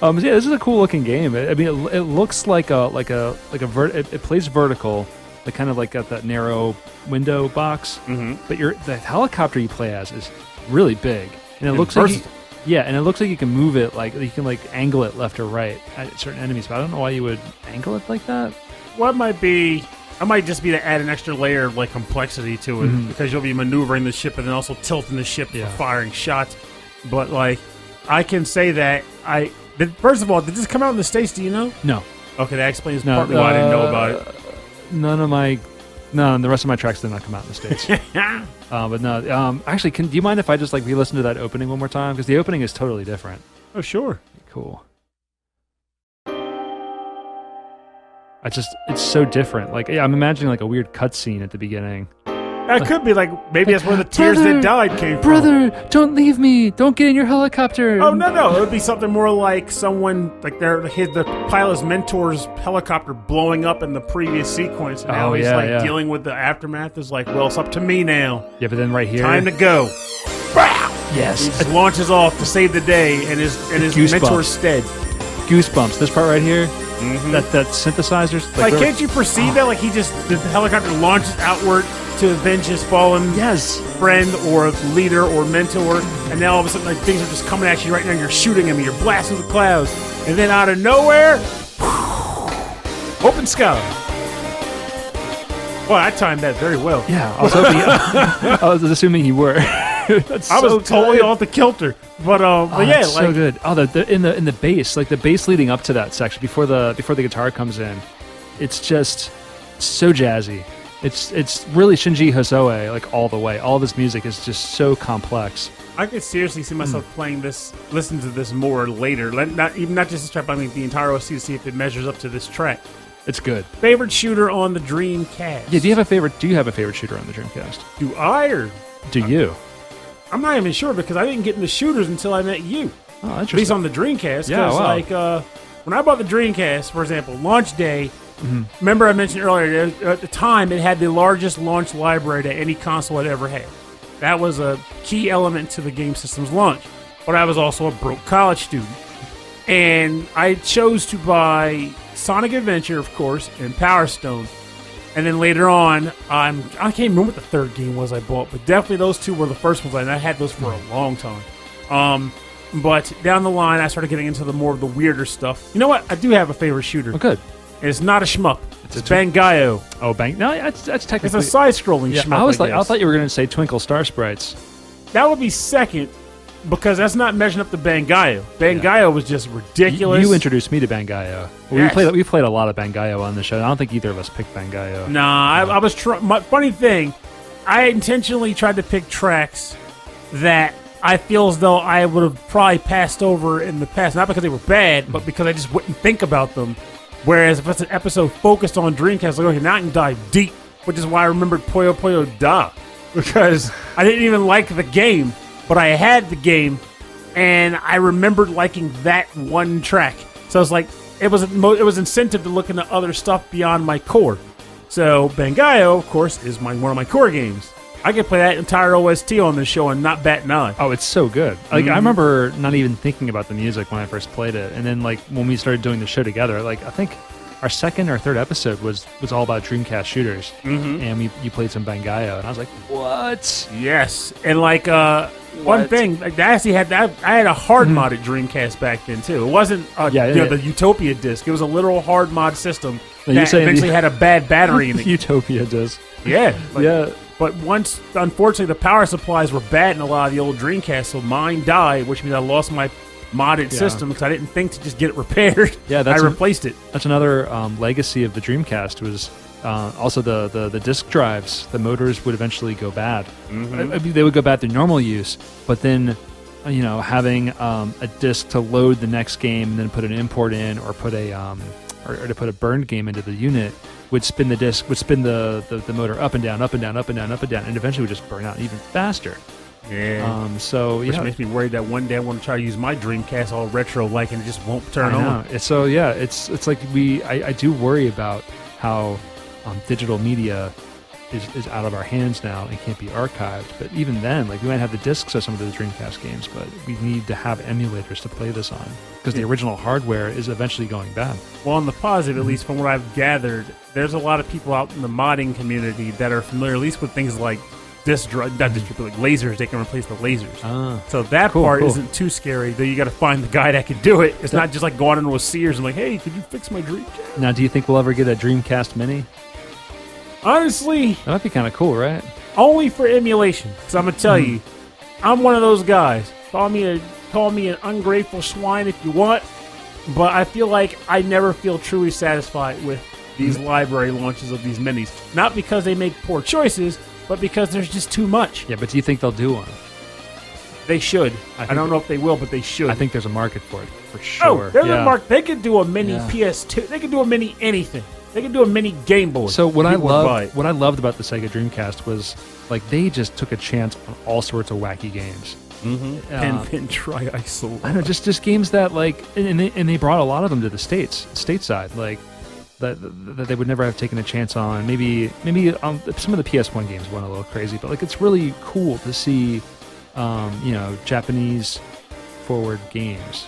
S2: Yeah, this is a cool looking game. I mean, it looks like it plays vertical, like kind of like got that narrow window box. Mm-hmm. But the helicopter you play as is really big, and it looks like and it looks like you can move it, like you can like angle it left or right at certain enemies. But I don't know why you would angle it like that.
S1: What might be? I might just be to add an extra layer of like complexity to it, because you'll be maneuvering the ship and then also tilting the ship for firing shots. But like, I can say that first of all, did this come out in the States? Do you know?
S2: No.
S1: Okay, that explains partly why I didn't know about it.
S2: The rest of my tracks did not come out in the States. But no, actually, do you mind if I just like re-listen to that opening one more time? Because the opening is totally different.
S1: Oh, sure.
S2: Cool. It's so different. Like, I'm imagining like a weird cutscene at the beginning.
S1: That could be like, maybe that's where the tears that died came from.
S2: Brother, don't leave me. Don't get in your helicopter.
S1: Oh, no. It would be something more like someone, like the pilot's mentor's helicopter blowing up in the previous sequence. And now he's dealing with the aftermath. Is like, well, it's up to me now.
S2: Yeah, but then right here.
S1: Time to go.
S2: Yes.
S1: He just launches off to save the day in his mentor's stead.
S2: Goosebumps. This part right here. Mm-hmm. That synthesizers.
S1: Like can't you perceive that? Like the helicopter launches outward to avenge his fallen friend or leader or mentor, and now all of a sudden like things are just coming at you right now. You're shooting him, and you're blasting the clouds, and then out of nowhere, open sky. Well, I timed that very well.
S2: Yeah, I was hoping. I was assuming you were.
S1: I was totally off the kilter, but yeah, like
S2: so good. Oh, in the bass, like the bass leading up to that section before the guitar comes in, it's just so jazzy. It's really Shinji Hosoe, like all the way. All of his music is just so complex.
S1: I could seriously see myself playing this, listen to this more later. Not just this track, but I mean the entire OC to see if it measures up to this track.
S2: It's good.
S1: Favorite shooter on the Dreamcast? Yeah, do you have a favorite shooter on the Dreamcast? Do I or
S2: do you?
S1: I'm not even sure because I didn't get into shooters until I met you.
S2: Oh, interesting.
S1: At least on the Dreamcast. Yeah, wow. Like when I bought the Dreamcast, for example, launch day. Mm-hmm. Remember I mentioned earlier, at the time it had the largest launch library that any console had ever had. That was a key element to the game system's launch. But I was also a broke college student. And I chose to buy Sonic Adventure, of course, and Power Stone. And then later on, I can't remember what the third game was I bought, but definitely those two were the first ones, and I had those for a long time. But down the line, I started getting into the more of the weirder stuff. You know what? I do have a favorite shooter.
S2: Oh, good.
S1: And it's not a shmup. It's Bangai-O.
S2: Oh, No, that's technically...
S1: It's a side-scrolling shmup,
S2: I thought you were going to say Twinkle Star Sprites.
S1: That would be second, because that's not measuring up to Bangai-O. Bangai-O was just ridiculous.
S2: You introduced me to Bangai-O. Yes. We played a lot of Bangai-O on the show. I don't think either of us picked Bangai-O.
S1: Nah, I was funny thing, I intentionally tried to pick tracks that I feel as though I would have probably passed over in the past. Not because they were bad, but because I just wouldn't think about them. Whereas if it's an episode focused on Dreamcast, like, okay, now I can dive deep, which is why I remembered Puyo Puyo Da. Because I didn't even like the game, but I had the game, and I remembered liking that one track. So it's like, it was incentive to look into other stuff beyond my core. So Bangai-O, of course, is one of my core games. I could play that entire OST on this show and not bat an eye.
S2: Oh, it's so good. Like I remember not even thinking about the music when I first played it, and then like when we started doing the show together, like I think our second or third episode was all about Dreamcast shooters, and you played some Bangai-O, and I was like, what?
S1: Yes, and like one thing, like I actually had I had a hard modded Dreamcast back then too. It wasn't the Utopia disc. It was a literal hard mod system that eventually had a bad battery in it.
S2: Utopia disc.
S1: Yeah, But once, unfortunately, the power supplies were bad in a lot of the old Dreamcast, so mine died, which means I lost my modded system because I didn't think to just get it repaired. Yeah, I replaced it.
S2: That's another legacy of the Dreamcast was also the disk drives. The motors would eventually go bad. Mm-hmm. They would go bad through normal use, but then having a disc to load the next game and then put an import in, or put a or to put a burned game into the unit, would spin the disc, would spin the motor up and down, up and down, up and down, up and down, and eventually would just burn out even faster.
S1: Yeah.
S2: Which
S1: makes me worried that one day I want to try to use my Dreamcast all retro-like and it just won't turn on.
S2: It's like I do worry about how digital media is out of our hands now and can't be archived. But even then, like, we might have the discs of some of the Dreamcast games, but we need to have emulators to play this on, because the original hardware is eventually going bad.
S1: Well, on the positive, at least from what I've gathered, there's a lot of people out in the modding community that are familiar at least with things like like lasers. They can replace the lasers. So that part isn't too scary, though. You got to find the guy that can do it. It's not just like going into a Sears and like, hey, could you fix my Dreamcast?
S2: Now, do you think we'll ever get a Dreamcast Mini?
S1: Honestly,
S2: that might be kind of cool, right?
S1: Only for emulation. Because I'm gonna tell you, I'm one of those guys. Call me an ungrateful swine if you want, but I feel like I never feel truly satisfied with these library launches of these minis. Not because they make poor choices, but because there's just too much.
S2: Yeah, but do you think they'll do one?
S1: They should. I don't know if they will, but they should.
S2: I think there's a market for it, for sure.
S1: Oh, there's a market. They could do a mini PS2. They could do a mini anything. They could do a mini Game Boy.
S2: So what I loved about the Sega Dreamcast was, like, they just took a chance on all sorts of wacky games.
S1: Pin Tri-Iso.
S2: I know, just games that, like, and they brought a lot of them to the stateside, like that they would never have taken a chance on. Maybe some of the PS1 games went a little crazy, but like, it's really cool to see, Japanese forward games,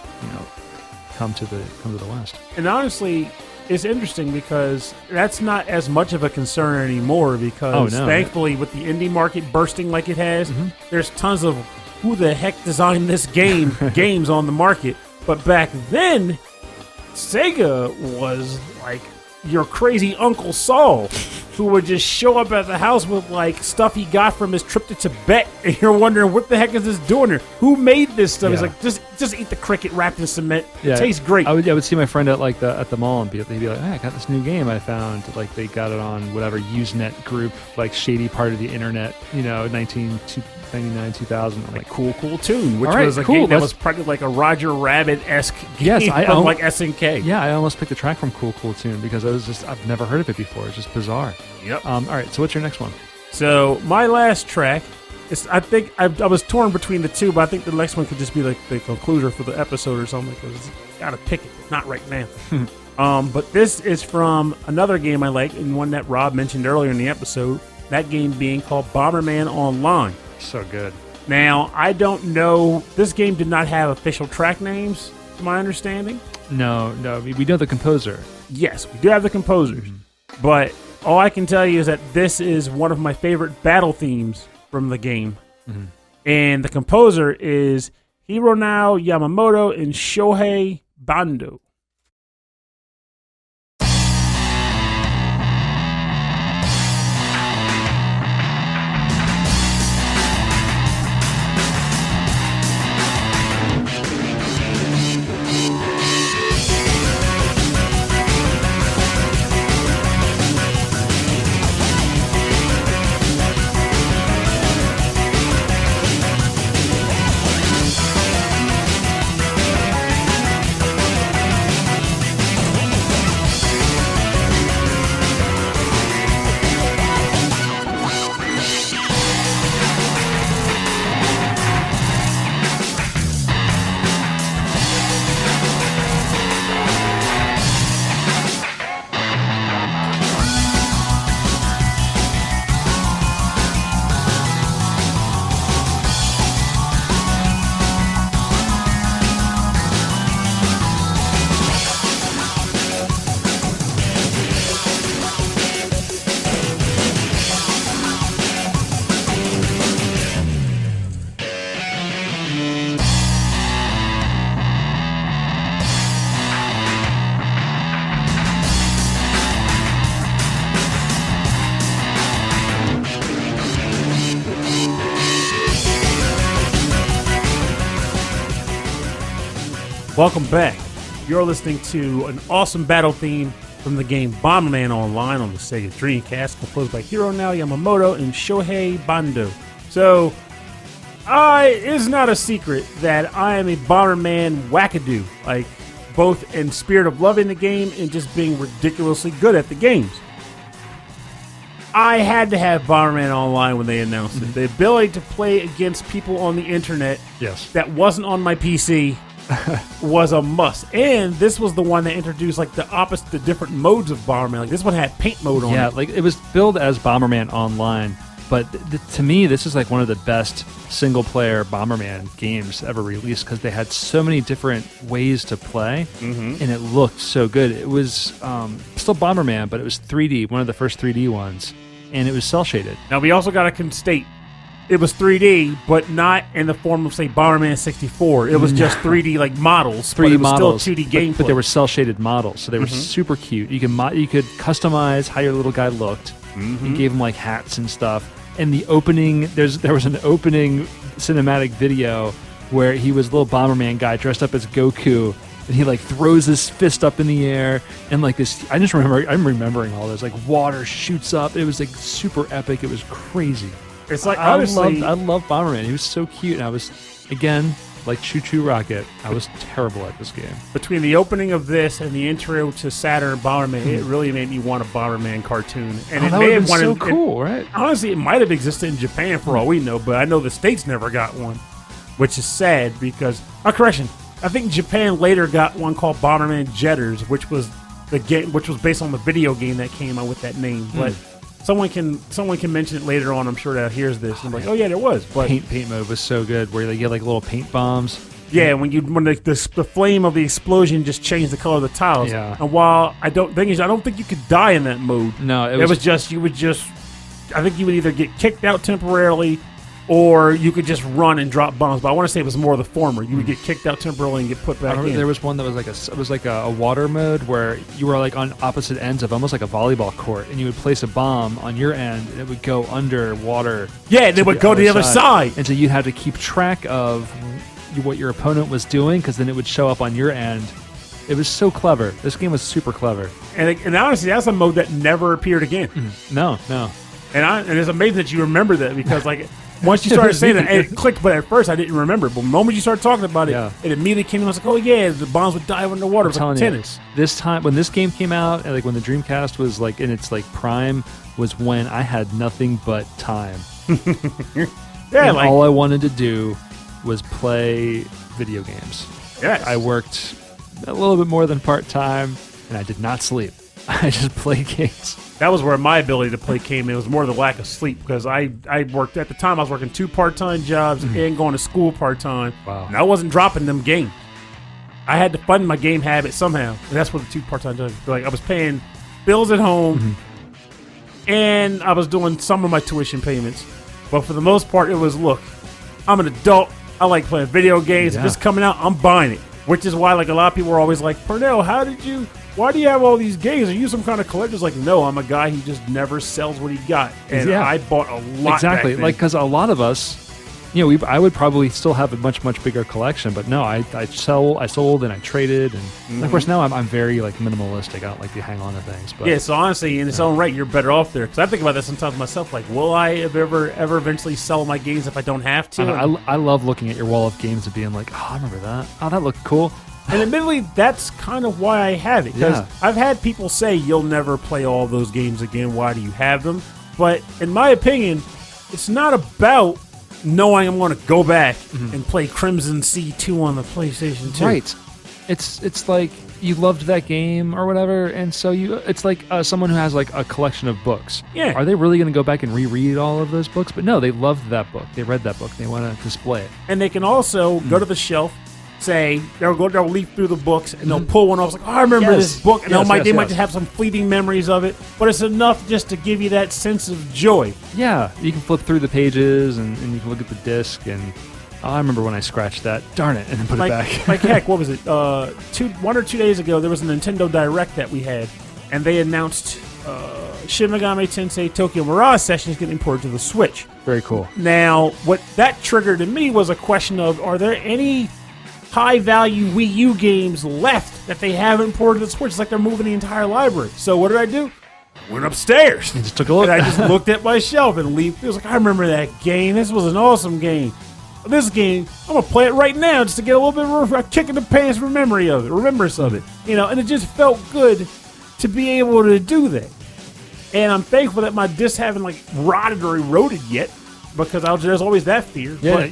S2: come to the West.
S1: And honestly, it's interesting because that's not as much of a concern anymore, because thankfully with the indie market bursting like it has, there's tons of who the heck designed this game games on the market. But back then, Sega was like your crazy Uncle Saul, who would just show up at the house with like stuff he got from his trip to Tibet, and you're wondering, what the heck is this doing here? Who made this stuff? He's like, just eat the cricket wrapped in cement. It tastes great.
S2: I would see my friend at the mall, and they'd be like, hey, I got this new game I found. Like, they got it on whatever Usenet group, like shady part of the internet, 1999, 2000. I'm like,
S1: Cool Tune, which was a game that was probably like a Roger Rabbit-esque game from like SNK.
S2: Yeah, I almost picked a track from Cool Tune because I've never heard of it before. It's just bizarre.
S1: Yep.
S2: All right, so what's your next one?
S1: So my last track is, I think I was torn between the two, but I think the next one could just be like the conclusion for the episode or something, because I gotta pick it, but not right now. But this is from another game I like, and one that Rob mentioned earlier in the episode. That game being called Bomberman Online.
S2: So good.
S1: Now, I don't know. This game did not have official track names, to my understanding.
S2: No. We know the composer.
S1: Yes, we do have the composers. But all I can tell you is that this is one of my favorite battle themes from the game. And the composer is Hironao Yamamoto and Shohei Bando. Welcome back. You're listening to an awesome battle theme from the game Bomberman Online on the Sega Dreamcast, composed by Hironao Yamamoto and Shohei Bando. So, It's not a secret that I am a Bomberman wackadoo, like both in spirit of loving the game and just being ridiculously good at the games. I had to have Bomberman Online when they announced it. The ability to play against people on the internet that wasn't on my PC was a must. And this was the one that introduced like the different modes of Bomberman. Like this one had paint mode on it.
S2: Yeah, like it was billed as Bomberman Online, but to me, this is like one of the best single-player Bomberman games ever released because they had so many different ways to play, and it looked so good. It was still Bomberman, but it was 3D, one of the first 3D ones, and it was cel-shaded.
S1: Now, we also got to state, it was 3D, but not in the form of, say, Bomberman 64. It was just 3D, like, models,
S2: 3D
S1: but it was
S2: models,
S1: still 2D gameplay.
S2: But they were cel-shaded models, so they were super cute. You could customize how your little guy looked. You gave him, like, hats and stuff. And the opening, there was an opening cinematic video where he was a little Bomberman guy dressed up as Goku, and he like throws his fist up in the air, and like this. I'm remembering all this. Like water shoots up. It was like super epic. It was crazy.
S1: It's like
S2: I
S1: honestly,
S2: love Bomberman. He was so cute, and I was again like Choo Choo Rocket. I was terrible at this game.
S1: Between the opening of this and the intro to Saturn Bomberman, it really made me want a Bomberman cartoon. And it
S2: that
S1: may
S2: would
S1: have
S2: have been
S1: wanted,
S2: so cool, right?
S1: Honestly, it might have existed in Japan for all we know, but I know the States never got one, which is sad because. Correction. I think Japan later got one called Bomberman Jetters, which was the game, which was based on the video game that came out with that name. But someone can mention it later on. I'm sure that hears this and be like, oh yeah, there was. But
S2: paint mode was so good, where you get like little paint bombs.
S1: Yeah, when the flame of the explosion just changed the color of the tiles.
S2: Yeah.
S1: And while I don't think you could die in that mode.
S2: No,
S1: it was just I think you would either get kicked out temporarily, or you could just run and drop bombs. But I want to say it was more the former. You would get kicked out temporarily and get put back in.
S2: There was one that was like a water mode where you were like on opposite ends of almost like a volleyball court, and you would place a bomb on your end, and it would go under water.
S1: Yeah, and it would go to the other side.
S2: And so you had to keep track of what your opponent was doing, because then it would show up on your end. It was so clever. This game was super clever.
S1: And honestly, that's a mode that never appeared again.
S2: No.
S1: And it's amazing that you remember that, because like once you started saying that, it clicked. But at first, I didn't remember. But the moment you started talking about it, it immediately came. I was like, oh yeah, the bombs would dive underwater. It was like tennis.
S2: This time, when this game came out, and like when the Dreamcast was like in its like prime, was when I had nothing but time.
S1: Yeah,
S2: and all I wanted to do was play video games.
S1: Yes.
S2: I worked a little bit more than part-time, and I did not sleep. I just played games.
S1: That was where my ability to play came in. It was more the lack of sleep, because I worked, at the time I was working 2 part-time jobs and going to school part-time.
S2: Wow.
S1: And I wasn't dropping them games. I had to fund my game habit somehow. And that's what the 2 part-time jobs, like I was paying bills at home and I was doing some of my tuition payments. But for the most part, it was, look, I'm an adult. I like playing video games. If it's coming out, I'm buying it. Which is why, like, a lot of people are always like, Pernell, why do you have all these games? Are you some kind of collector? It's like, no, I'm a guy who just never sells what he got. And I bought a lot.
S2: Exactly.
S1: Back then.
S2: Like, because a lot of us, I would probably still have a much, much bigger collection, but no, I sold and I traded. And of course, now I'm very, like, minimalistic. I don't like to hang on to things. But
S1: yeah, so honestly, in its own right, you're better off there. Because I think about that sometimes myself. Like, will I ever eventually sell my games if I don't have to?
S2: I love looking at your wall of games and being like, oh, I remember that. Oh, that looked cool.
S1: And admittedly, that's kind of why I have it. Because I've had people say, you'll never play all those games again. Why do you have them? But in my opinion, it's not about knowing I'm going to go back and play Crimson Sea 2 on the PlayStation 2.
S2: Right. It's like you loved that game or whatever, and so it's like someone who has like a collection of books.
S1: Yeah.
S2: Are they really going to go back and reread all of those books? But no, they loved that book. They read that book. They want to display it.
S1: And they can also go to the shelf, say they'll leaf through the books and they'll pull one off. It's like, oh, I remember this book, and they might just have some fleeting memories of it, but it's enough just to give you that sense of joy.
S2: Yeah, you can flip through the pages and you can look at the disc and I remember when I scratched that. Darn it, and then put it back.
S1: Like heck, what was it? 1 or 2 days ago, there was a Nintendo Direct that we had, and they announced Shin Megami Tensei Tokyo Mirage Session is getting ported to the Switch.
S2: Very cool.
S1: Now, what that triggered in me was a question of, are there any high-value Wii U games left that they haven't ported to the Switch? It's like they're moving the entire library. So what did I do? Went upstairs.
S2: You just took a look.
S1: And I just looked at my shelf and leafed. It was like, I remember that game. This was an awesome game. this game, I'm gonna play it right now just to get a little bit of a kick in the pants remembrance of it. And it just felt good to be able to do that. And I'm thankful that my discs haven't like rotted or eroded yet, because there's always that fear.
S2: Yeah,
S1: But
S2: I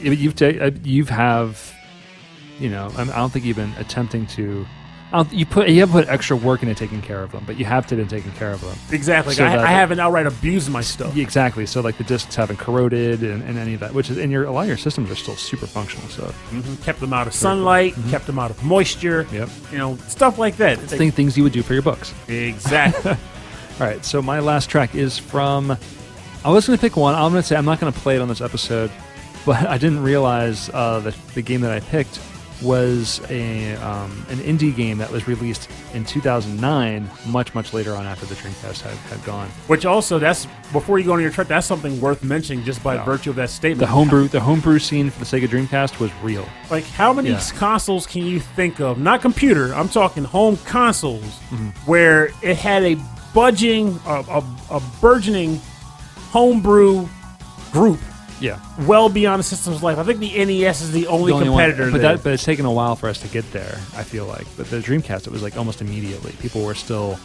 S2: don't think you've been attempting to. You have put extra work into taking care of them, but you have to been taking care of them.
S1: exactly.
S2: So
S1: I haven't outright abused my stuff.
S2: Yeah, exactly. So like the discs haven't corroded and any of that, which is, and a lot of your systems are still super functional. So
S1: Kept them out of sunlight, kept them out of moisture.
S2: Yep.
S1: Stuff like that.
S2: things you would do for your books.
S1: Exactly.
S2: All right, so my last track is from. I was going to pick one. I'm going to say I'm not going to play it on this episode, but I didn't realize that the game that I picked was an indie game that was released in 2009, much later on after the Dreamcast had gone.
S1: Which also, that's before you go on your track, that's something worth mentioning just by virtue of that statement.
S2: The homebrew scene for the Sega Dreamcast was real.
S1: Like, how many consoles can you think of? Not computer. I'm talking home consoles, where it had a burgeoning homebrew group.
S2: Yeah,
S1: well beyond the system's life. I think the NES is the only competitor there.
S2: But it's taken a while for us to get there, I feel like. But the Dreamcast, it was like almost immediately. People were still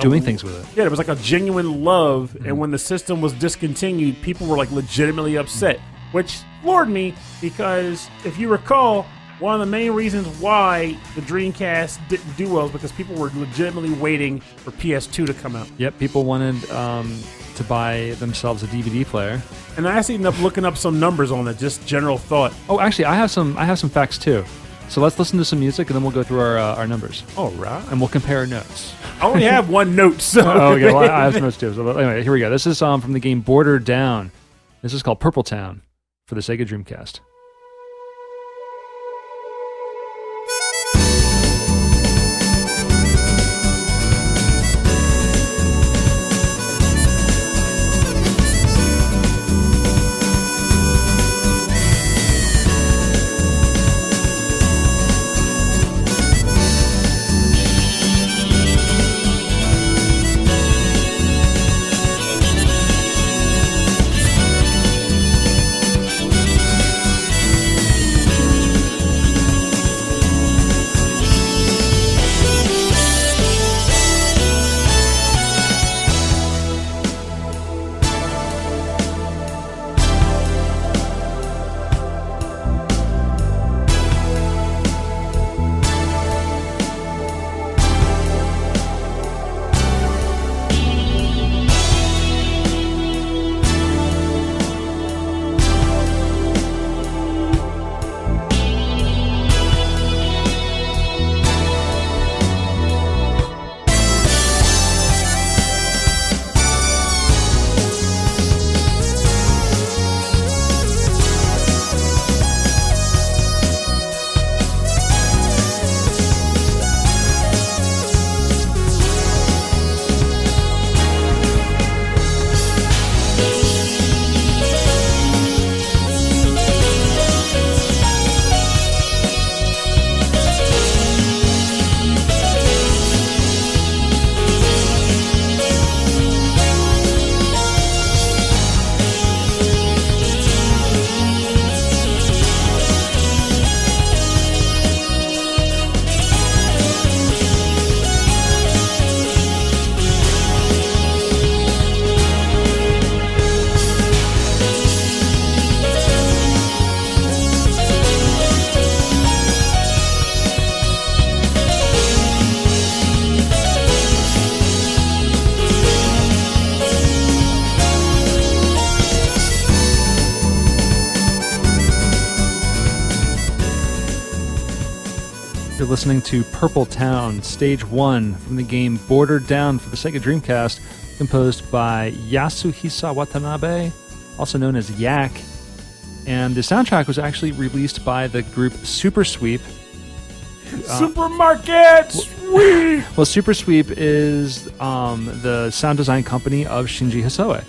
S2: doing things with it.
S1: Yeah, there was like a genuine love, and when the system was discontinued, people were like legitimately upset, which floored me, because if you recall, one of the main reasons why the Dreamcast didn't do well is because people were legitimately waiting for PS2 to come out.
S2: Yep, people wanted to buy themselves a DVD player.
S1: And I actually ended up looking up some numbers on it, just general thought.
S2: Oh, actually, I have some facts too. So let's listen to some music, and then we'll go through our numbers.
S1: All right.
S2: And we'll compare our notes.
S1: I only have one note, so...
S2: Okay, well, I have some notes too. So anyway, here we go. This is from the game Border Down. This is called Purple Town for the Sega Dreamcast. You're listening to Purple Town, Stage 1 from the game Border Down for the Sega Dreamcast, composed by Yasuhisa Watanabe, also known as YACK. And the soundtrack was actually released by the group Super Sweep.
S1: Supermarket Sweep!
S2: Well, Super Sweep is the sound design company of Shinji Hosoe.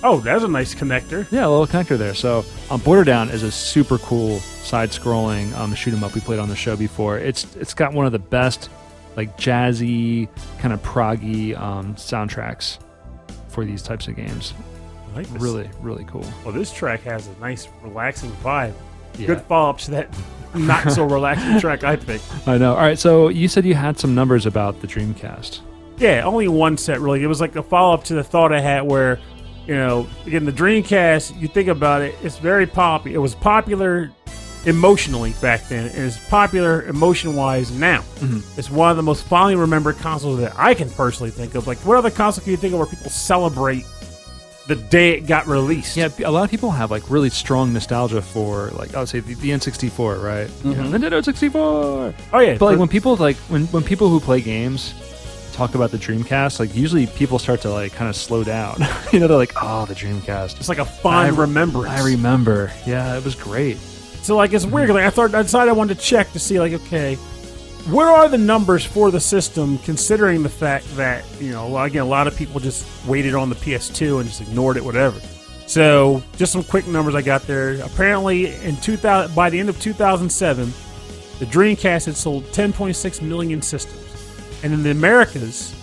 S1: Oh, that's a nice connector.
S2: Yeah, a little connector there. So, Border Down is a super cool side-scrolling shoot 'em up we played on the show before. It's got one of the best, like jazzy, kind of proggy soundtracks for these types of games.
S1: I like this.
S2: Really, really cool.
S1: Well, this track has a nice, relaxing vibe. Good follow-up to that not so relaxing track I picked.
S2: I know. All right, so you said you had some numbers about the Dreamcast.
S1: Yeah, only one set really. It was like a follow-up to the thought I had where, again, the Dreamcast, you think about it, it's very popular. It was popular emotionally back then, and it's popular emotion-wise now. It's one of the most fondly remembered consoles that I can personally think of. Like, what other console can you think of where people celebrate the day it got released?
S2: Yeah, a lot of people have like really strong nostalgia for, like, I would say the N64, right? Nintendo 64.
S1: Oh yeah,
S2: but like when people when people who play games talk about the Dreamcast, like usually people start to like kind of slow down. They're like, oh, the Dreamcast.
S1: It's like a fond remembrance.
S2: I remember. Yeah, it was great.
S1: So like it's weird. Like I decided I wanted to check to see like, okay, what are the numbers for the system, considering the fact that, again, a lot of people just waited on the PS2 and just ignored it, whatever. So just some quick numbers I got there. Apparently, by the end of 2007, the Dreamcast had sold 10.6 million systems. And in the Americas,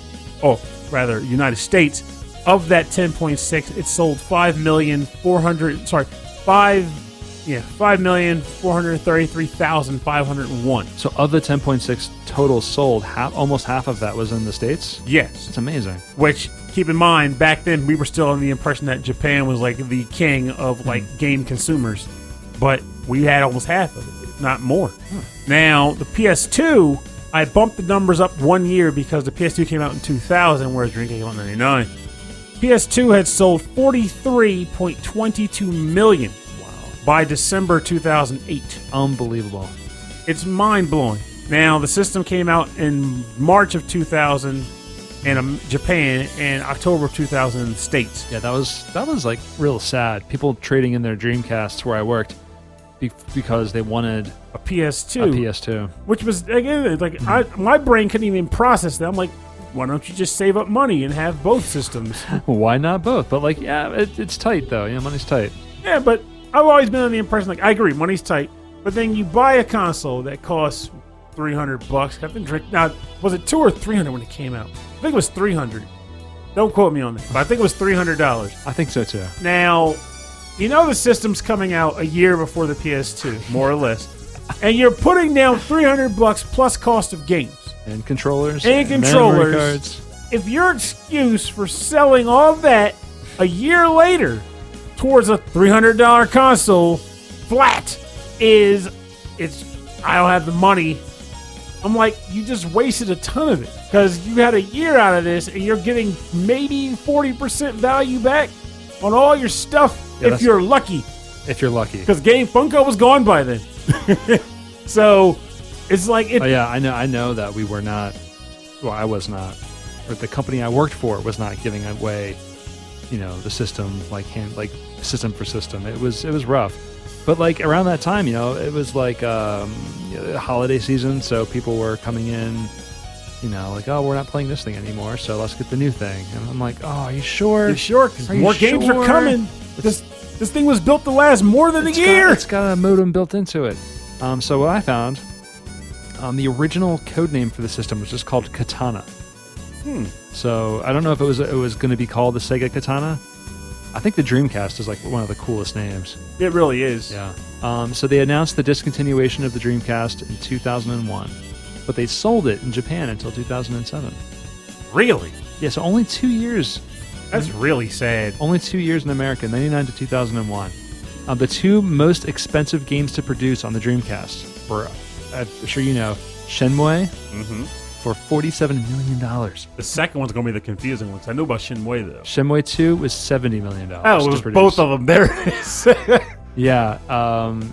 S1: United States, of that 10.6, it sold 5,433,501.
S2: So of the 10.6 total sold, almost half of that was in the States?
S1: Yes.
S2: It's amazing.
S1: Which, keep in mind, back then we were still under the impression that Japan was like the king of like game consumers. But we had almost half of it, if not more. Now, the PS2, I bumped the numbers up 1 year because the PS2 came out in 2000, whereas Dreamcast came out in 99. PS2 had sold 43.22 million. By December 2008.
S2: Unbelievable.
S1: It's mind-blowing. Now, the system came out in March of 2000 in Japan and October of 2000 in the States.
S2: Yeah, that was like real sad. People trading in their Dreamcasts where I worked because they wanted
S1: a PS2.
S2: A PS2.
S1: Which was, again, like my brain couldn't even process that. I'm like, why don't you just save up money and have both systems?
S2: Why not both? But like, yeah, it's tight though. Money's tight.
S1: Yeah, but I've always been under the impression, like, I agree, money's tight, but then you buy a console that costs $300. Now, was it $200 or $300 when it came out? I think it was $300. Don't quote me on that, but I think it was $300.
S2: I think so too.
S1: Now, the system's coming out a year before the PS2, more or less, and you're putting down $300 plus cost of games
S2: and controllers
S1: memory
S2: cards.
S1: If your excuse for selling all that a year later towards a $300 console flat I don't have the money. I'm like, you just wasted a ton of it because you had a year out of this and you're getting maybe 40% value back on all your stuff if you're lucky.
S2: If you're lucky.
S1: Because Game Funko was gone by then. So it's like...
S2: I know that we were not... Well, I was not. Or the company I worked for was not giving away the system system for system. It was rough, but like around that time, it was like holiday season, so people were coming in, like, oh, we're not playing this thing anymore, so let's get the new thing. And I'm like, oh, are you sure?
S1: You're sure? Because more games are coming. This thing was built to last more than a year.
S2: It's got a modem built into it. So what I found, the original code name for the system was just called Katana. So I don't know if it was going to be called the Sega Katana. I think the Dreamcast is like one of the coolest names.
S1: It really is.
S2: Yeah. So they announced the discontinuation of the Dreamcast in 2001, but they sold it in Japan until 2007.
S1: Really?
S2: Yeah. So only 2 years.
S1: That's really sad.
S2: Only 2 years in America, 99 to 2001. The two most expensive games to produce on the Dreamcast were, I'm sure Shenmue. For $47 million.
S1: The second one's going to be the confusing one, because I know about Shenmue, though.
S2: Shenmue 2 was $70 million.
S1: Oh, it was both of them. There it is.
S2: Yeah.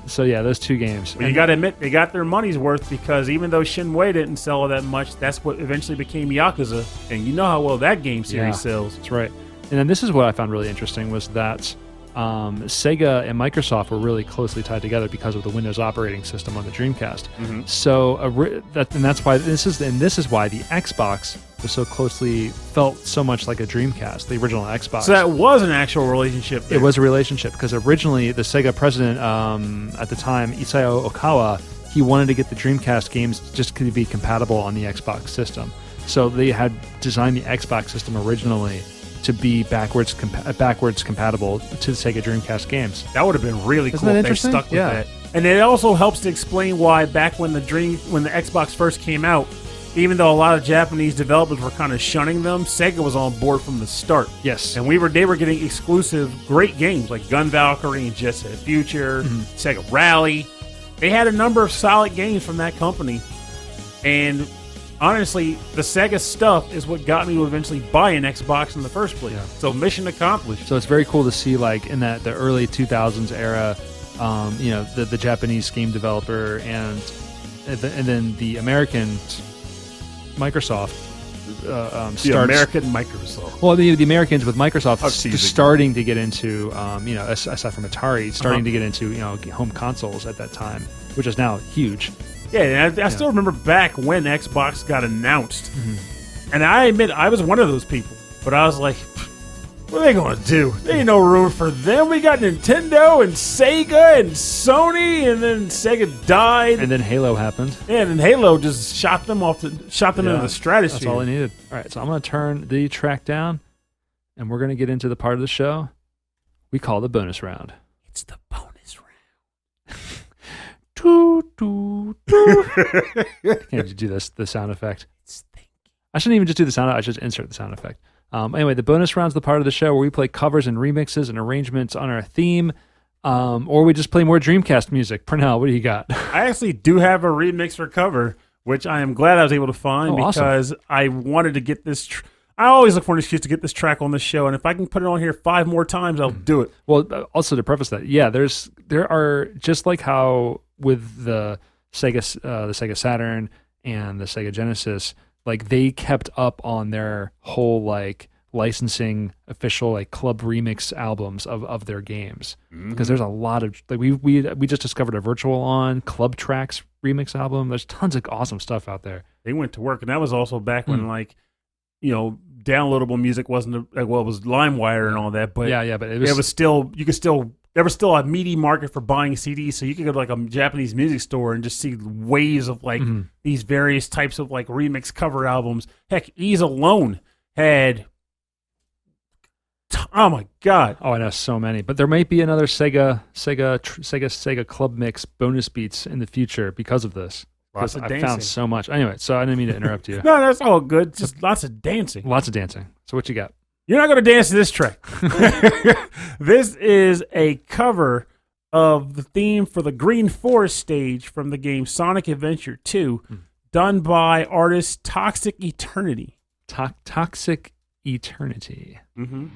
S2: So, yeah, those two games.
S1: Well, you got to admit, they got their money's worth, because even though Shenmue didn't sell that much, that's what eventually became Yakuza. And you know how well that game series sells.
S2: That's right. And then this is what I found really interesting was that Sega and Microsoft were really closely tied together because of the Windows operating system on the Dreamcast. So that's why this is why the Xbox was so closely felt so much like a Dreamcast, the original Xbox.
S1: So that was an actual relationship there.
S2: It was a relationship because originally the Sega president at the time, Isao Okawa, he wanted to get the Dreamcast games just to be compatible on the Xbox system. So they had designed the Xbox system originally to be backwards compatible to the Sega Dreamcast games.
S1: That would have been really cool if they stuck with that. And it also helps to explain why back when the Xbox first came out, even though a lot of Japanese developers were kind of shunning them, Sega was on board from the start.
S2: Yes.
S1: And they were getting exclusive great games like Gun Valkyrie and Jet Set Future, Sega Rally. They had a number of solid games from that company. And honestly, the Sega stuff is what got me to eventually buy an Xbox in the first place. Yeah. So mission accomplished.
S2: So it's very cool to see, like, in the early 2000s era, the Japanese game developer and then the American Microsoft
S1: the American Microsoft.
S2: Well, the Americans with Microsoft starting to get into, aside from Atari, starting to get into, home consoles at that time, which is now huge.
S1: Yeah, and I still remember back when Xbox got announced. And I admit, I was one of those people. But I was like, what are they going to do? There ain't no room for them. We got Nintendo and Sega and Sony, and then Sega died.
S2: And then Halo happened.
S1: Yeah, and then Halo just shot them into the stratosphere.
S2: That's all I needed. All right, so I'm going to turn the track down, and we're going to get into the part of the show we call the bonus round.
S1: It's the bonus round.
S2: Can't you do this? The sound effect. I shouldn't even just do the sound. I should insert the sound effect. Anyway, the bonus round's the part of the show where we play covers and remixes and arrangements on our theme, or we just play more Dreamcast music. Pernell, what do you got?
S1: I actually do have a remix for cover, which I am glad I was able to find because
S2: awesome.
S1: I wanted to get this. I always look for an excuse to get this track on the show, and if I can put it on here 5 more times, I'll do it.
S2: Well, also to preface that, yeah, there are, just like how with the Sega Saturn and the Sega Genesis, like they kept up on their whole like licensing official like club remix albums of their games, because there's a lot of like we just discovered a Virtua-On Club Tracks remix album. There's tons of awesome stuff out there.
S1: They went to work, and that was also back when like downloadable music wasn't it was LimeWire and all that, but
S2: but
S1: it was still there was still a meaty market for buying CDs, so you could go to like a Japanese music store and just see waves of like these various types of like remix cover albums. Heck, Ease alone had, oh my god!
S2: Oh, I know so many, but there might be another Sega Club Mix bonus beats in the future because of this.
S1: Lots of
S2: I
S1: dancing.
S2: found so much. Anyway, so I didn't mean to interrupt you.
S1: No, that's all good. Just lots of dancing.
S2: Lots of dancing. So what you got?
S1: You're not going to dance to this track. This is a cover of the theme for the Green Forest stage from the game Sonic Adventure 2, done by artist Toxic Eternity.
S2: Toxic Eternity.
S1: Mm-hmm.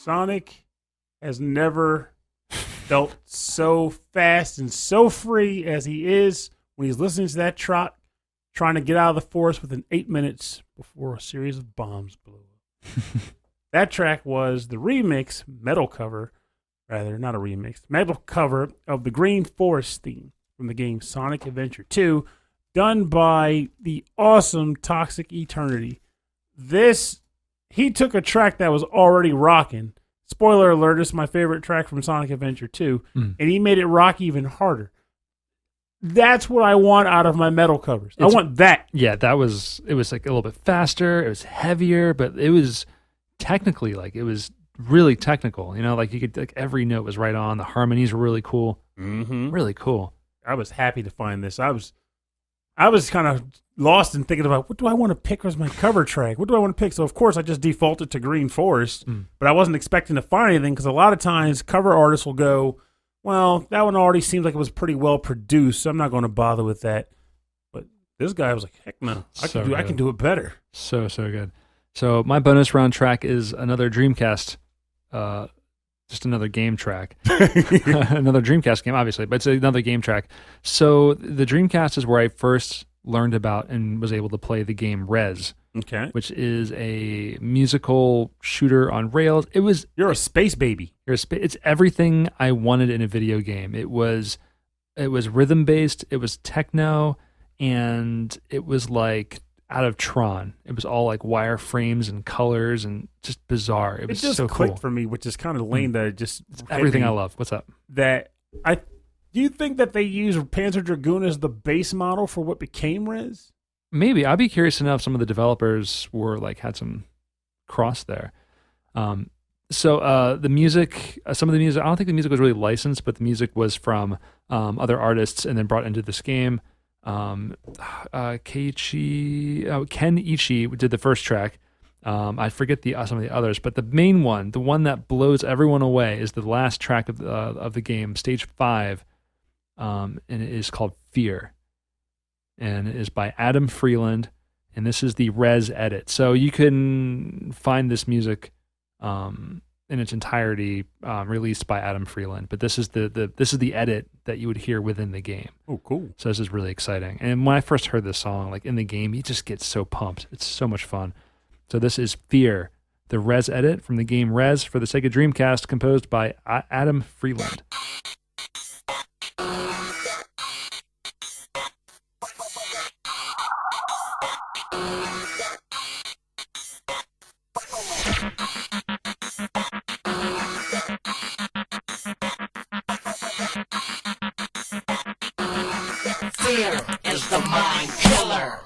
S1: Sonic has never felt so fast and so free as he is when he's listening to that trot, trying to get out of the forest within 8 minutes before a series of bombs blow up. That track was the remix, metal cover of the Green Forest theme from the game Sonic Adventure 2, done by the awesome Toxic Eternity. He took a track that was already rocking. Spoiler alert, it's my favorite track from Sonic Adventure 2, and he made it rock even harder. That's what I want out of my metal covers. I want that.
S2: Yeah, it was like a little bit faster, it was heavier, but it was technically it was really technical. You know, like you could, like every note was right on, the harmonies were really cool.
S1: Mm-hmm.
S2: Really cool.
S1: I was happy to find this. I was kind of lost in thinking about what do I want to pick as my cover track? What do I want to pick? So, of course, I just defaulted to Green Forest, but I wasn't expecting to find anything because a lot of times cover artists will go, well, that one already seems like it was pretty well produced, so I'm not going to bother with that. But this guy was like, heck no, I can do it better. So
S2: good. So my bonus round track is another Dreamcast, just another game track. Another Dreamcast game, obviously, but it's another game track. So the Dreamcast is where I first learned about and was able to play the game Rez, which is a musical shooter on rails.
S1: You're a space baby.
S2: It's everything I wanted in a video game. It was rhythm based. It was techno, and it was like out of Tron. It was all like wireframes and colors and just bizarre. It was
S1: just
S2: so
S1: clicked
S2: cool
S1: for me, which is kind of lame that it just
S2: everything I love. What's up?
S1: Do you think that they use Panzer Dragoon as the base model for what became Rez?
S2: Maybe. I'd be curious to know if some of the developers were had some cross there. So the music, some of the music, I don't think the music was really licensed, but the music was from other artists and then brought into this game. Keiichi did the first track. I forget some of the others, but the main one, the one that blows everyone away, is the last track of the game, Stage 5, and it is called Fear, and it is by Adam Freeland, and this is the Rez edit. So you can find this music in its entirety released by Adam Freeland, but this is the edit that you would hear within the game.
S1: Oh, cool.
S2: So this is really exciting. And when I first heard this song, in the game, you just get so pumped. It's so much fun. So this is Fear, the Rez edit from the game Rez for the Sega Dreamcast, composed by Adam Freeland.
S3: Fear is the mind killer.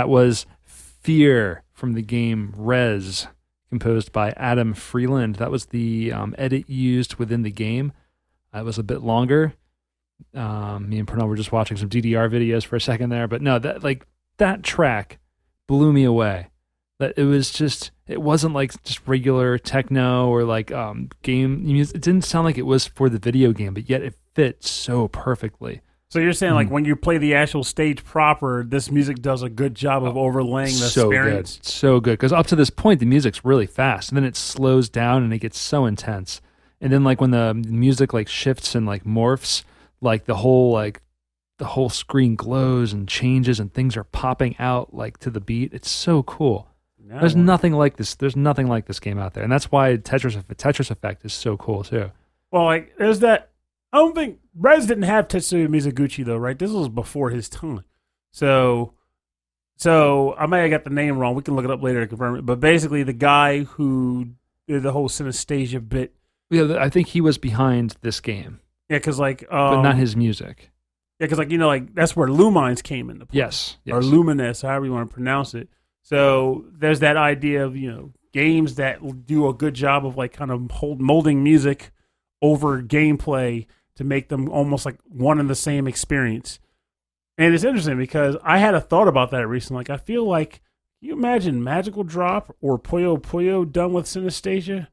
S2: That was Fear from the game Rez, composed by Adam Freeland. That was the edit used within the game. It was a bit longer. Me and Pernell were just watching some DDR videos for a second there, but no, that track blew me away. That it wasn't like just regular techno or like game music. It didn't sound like it was for the video game, but yet it fit so perfectly.
S1: So you're saying like when you play the actual stage proper, this music does a good job of overlaying the experience?
S2: So good. Because up to this point, the music's really fast, and then it slows down and it gets so intense. And then like when the music like shifts and like morphs, like the whole screen glows and changes and things are popping out like to the beat. It's so cool. There's nothing like this. There's nothing like this game out there, and that's why Tetris Effect is so cool too.
S1: Well, like there's that. I don't think Rez didn't have Tetsuya Mizuguchi though, right? This was before his time. So I may have got the name wrong. We can look it up later to confirm it. But basically, the guy who did the whole synesthesia bit.
S2: Yeah, I think he was behind this game.
S1: Yeah, because like,
S2: but not his music.
S1: Yeah, because like like that's where Lumines came into play.
S2: Yes.
S1: Or Lumines, however you want to pronounce it. So there's that idea of games that do a good job of like kind of molding music over gameplay to make them almost like one and the same experience. And it's interesting because I had a thought about that recently. Like I feel like, you imagine Magical Drop or Puyo Puyo done with synesthesia?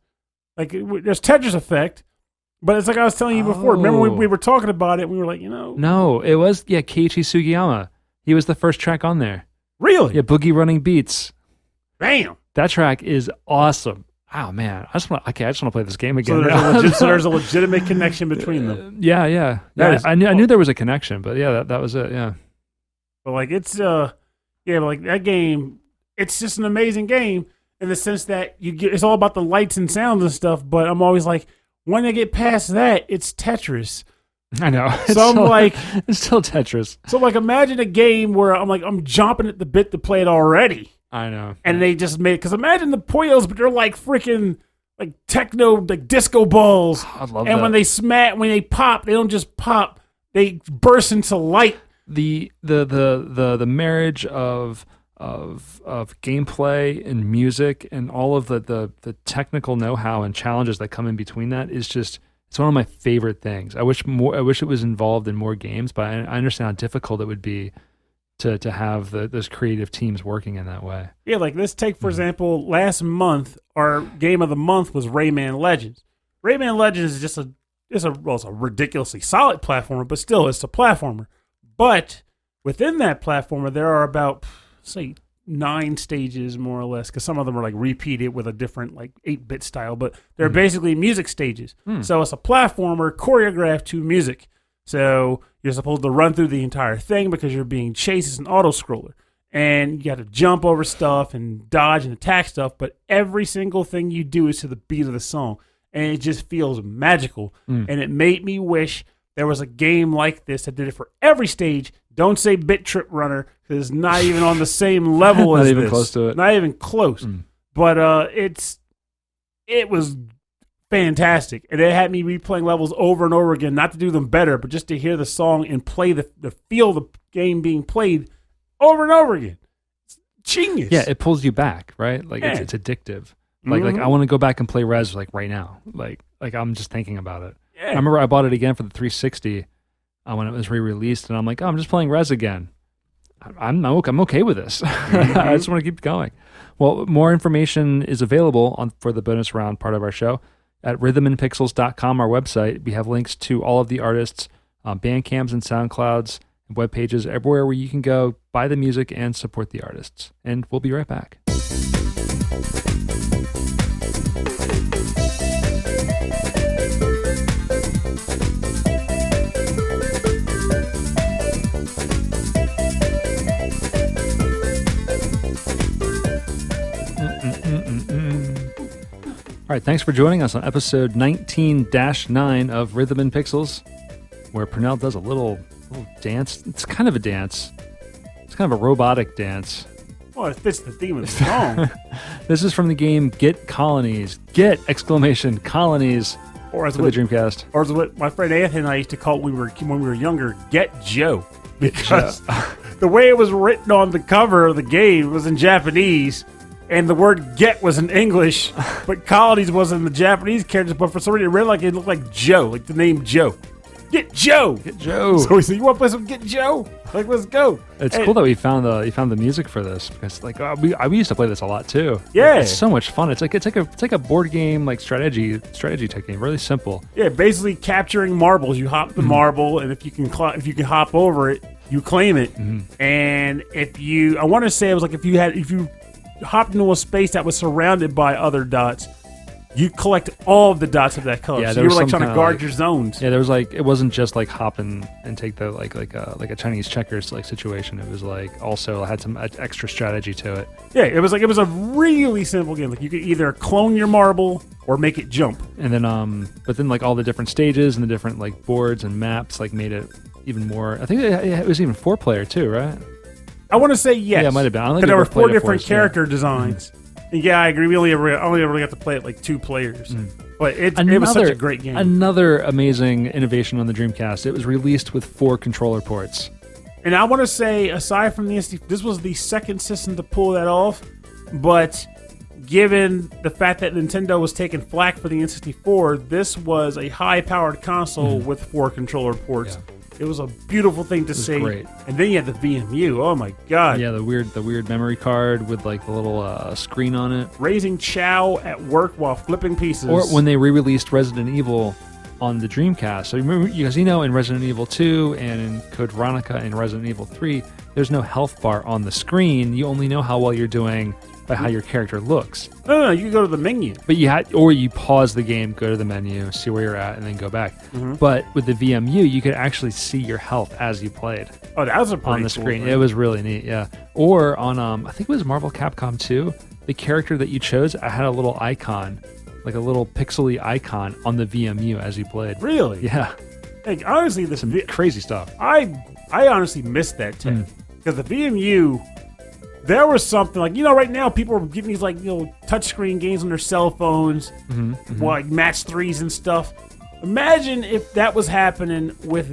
S1: Like there's Tetris Effect, but it's like I was telling you before. Remember we were talking about it? We were like,
S2: No, it was Keiichi Sugiyama. He was the first track on there.
S1: Really?
S2: Yeah, Boogie Running Beats.
S1: Bam!
S2: That track is awesome. Oh man, I just want to play this game again.
S1: So there's a legitimate connection between them.
S2: Yeah. I knew there was a connection, but yeah, that was it. Yeah.
S1: But like it's but like that game, it's just an amazing game in the sense that it's all about the lights and sounds and stuff. But I'm always like, when they get past that, it's Tetris.
S2: I know.
S1: It's
S2: still Tetris.
S1: So like, imagine a game where I'm jumping at the bit to play it already.
S2: I know.
S1: And they just made it. Because imagine the Puyos, but they're like freaking like techno, like disco balls.
S2: I love
S1: and
S2: that.
S1: when they pop, they don't just pop. They burst into light.
S2: The marriage of gameplay and music and all of the technical know-how and challenges that come in between that is just, it's one of my favorite things. I wish it was involved in more games, but I understand how difficult it would be to have those creative teams working in that way. Yeah,
S1: like let's take, for example, last month, our game of the month was Rayman Legends. Rayman Legends is just it's a ridiculously solid platformer, but still, it's a platformer. But within that platformer, there are about, say, 9 stages, more or less, because some of them are like repeated with a different like 8-bit style, but they're basically music stages. So it's a platformer choreographed to music. So you're supposed to run through the entire thing because you're being chased as an auto-scroller. And you got to jump over stuff and dodge and attack stuff, but every single thing you do is to the beat of the song. And it just feels magical. And it made me wish there was a game like this that did it for every stage. Don't say Bit Trip Runner, because it's not even on the same level as this.
S2: Not even close to it.
S1: Not even close. But it was fantastic. And it had me replaying levels over and over again, not to do them better, but just to hear the song and play the feel the game being played over and over again. It's genius.
S2: Yeah, it pulls you back, right? Like it's addictive. Like I want to go back and play Rez like right now. Like I'm just thinking about it. Yeah. I remember I bought it again for the 360 when it was re-released, and I'm like, I'm just playing Rez again. I'm okay with this. I just want to keep going. Well, more information is available for the bonus round part of our show at rhythmandpixels.com, our website. We have links to all of the artists, Bandcamps and SoundClouds, and web pages, everywhere where you can go buy the music and support the artists. And we'll be right back. All right, thanks for joining us on episode 19-9 of Rhythm and Pixels, where Pernell does a little dance. It's kind of a dance. It's kind of a robotic dance.
S1: Well, it fits the theme of the song.
S2: This is from the game Get Colonies. Get! Colonies.
S1: Or as
S2: for the Dreamcast.
S1: Or as what my friend Anthony and I used to call it when we were younger, Get Joe. Because the way it was written on the cover of the game was in Japanese, and the word "get" was in English, but Colonies was in the Japanese characters. But for some reason, it read like it looked like Joe, like the name Joe. Get Joe.
S2: Get Joe.
S1: So he said, "You want to play some Get Joe? Like, let's go."
S2: It's cool that we found the music for this because like we used to play this a lot too.
S1: Yeah,
S2: it's so much fun. It's like a board game like strategy type game. Really simple.
S1: Yeah, basically capturing marbles. You hop the marble, and if you can hop over it, you claim it. And I want to say it was like if you hopped into a space that was surrounded by other dots, you collect all of the dots of that color.
S2: Yeah,
S1: so you were like trying to guard your zones.
S2: Yeah, there was like it wasn't just like hop and take the like a Chinese checkers like situation. It was like also had some extra strategy to it.
S1: Yeah, it was a really simple game. Like you could either clone your marble or make it jump.
S2: And then but then like all the different stages and the different like boards and maps like made it even more. I think it was even 4-player too, right?
S1: I want to say yes.
S2: Yeah, it might have been. I don't think
S1: because there
S2: we
S1: were
S2: ever played
S1: 4
S2: it
S1: different
S2: first,
S1: character designs. And yeah, I agree. We only ever got to play it like 2 players. But it was such a great game.
S2: Another amazing innovation on the Dreamcast. It was released with 4 controller ports.
S1: And I want to say, aside from this was the second system to pull that off. But given the fact that Nintendo was taking flack for the N64, this was a high-powered console with 4 controller ports.
S2: Yeah.
S1: It was a beautiful thing to see.
S2: Great.
S1: And then you had the VMU. Oh my god!
S2: Yeah, the weird memory card with like the little screen on it.
S1: Raising chow at work while flipping pieces.
S2: Or when they re-released Resident Evil on the Dreamcast. So remember, in Resident Evil 2 and in Code Veronica and Resident Evil 3, there's no health bar on the screen. You only know how well you're doing by how your character looks.
S1: No, you can go to the menu.
S2: But you pause the game, go to the menu, see where you're at, and then go back. But with the VMU, you could actually see your health as you played.
S1: Oh, that was a pretty
S2: on the
S1: cool
S2: screen.
S1: thing.
S2: It was really neat, yeah. Or on I think it was Marvel Capcom 2, the character that you chose had a little icon, like a little pixely icon on the VMU as you played.
S1: Really?
S2: Yeah.
S1: Like, honestly,
S2: Crazy stuff.
S1: I honestly missed that tech because the VMU. There was something like, right now people are getting these like, touchscreen games on their cell phones, like match 3s and stuff. Imagine if that was happening with,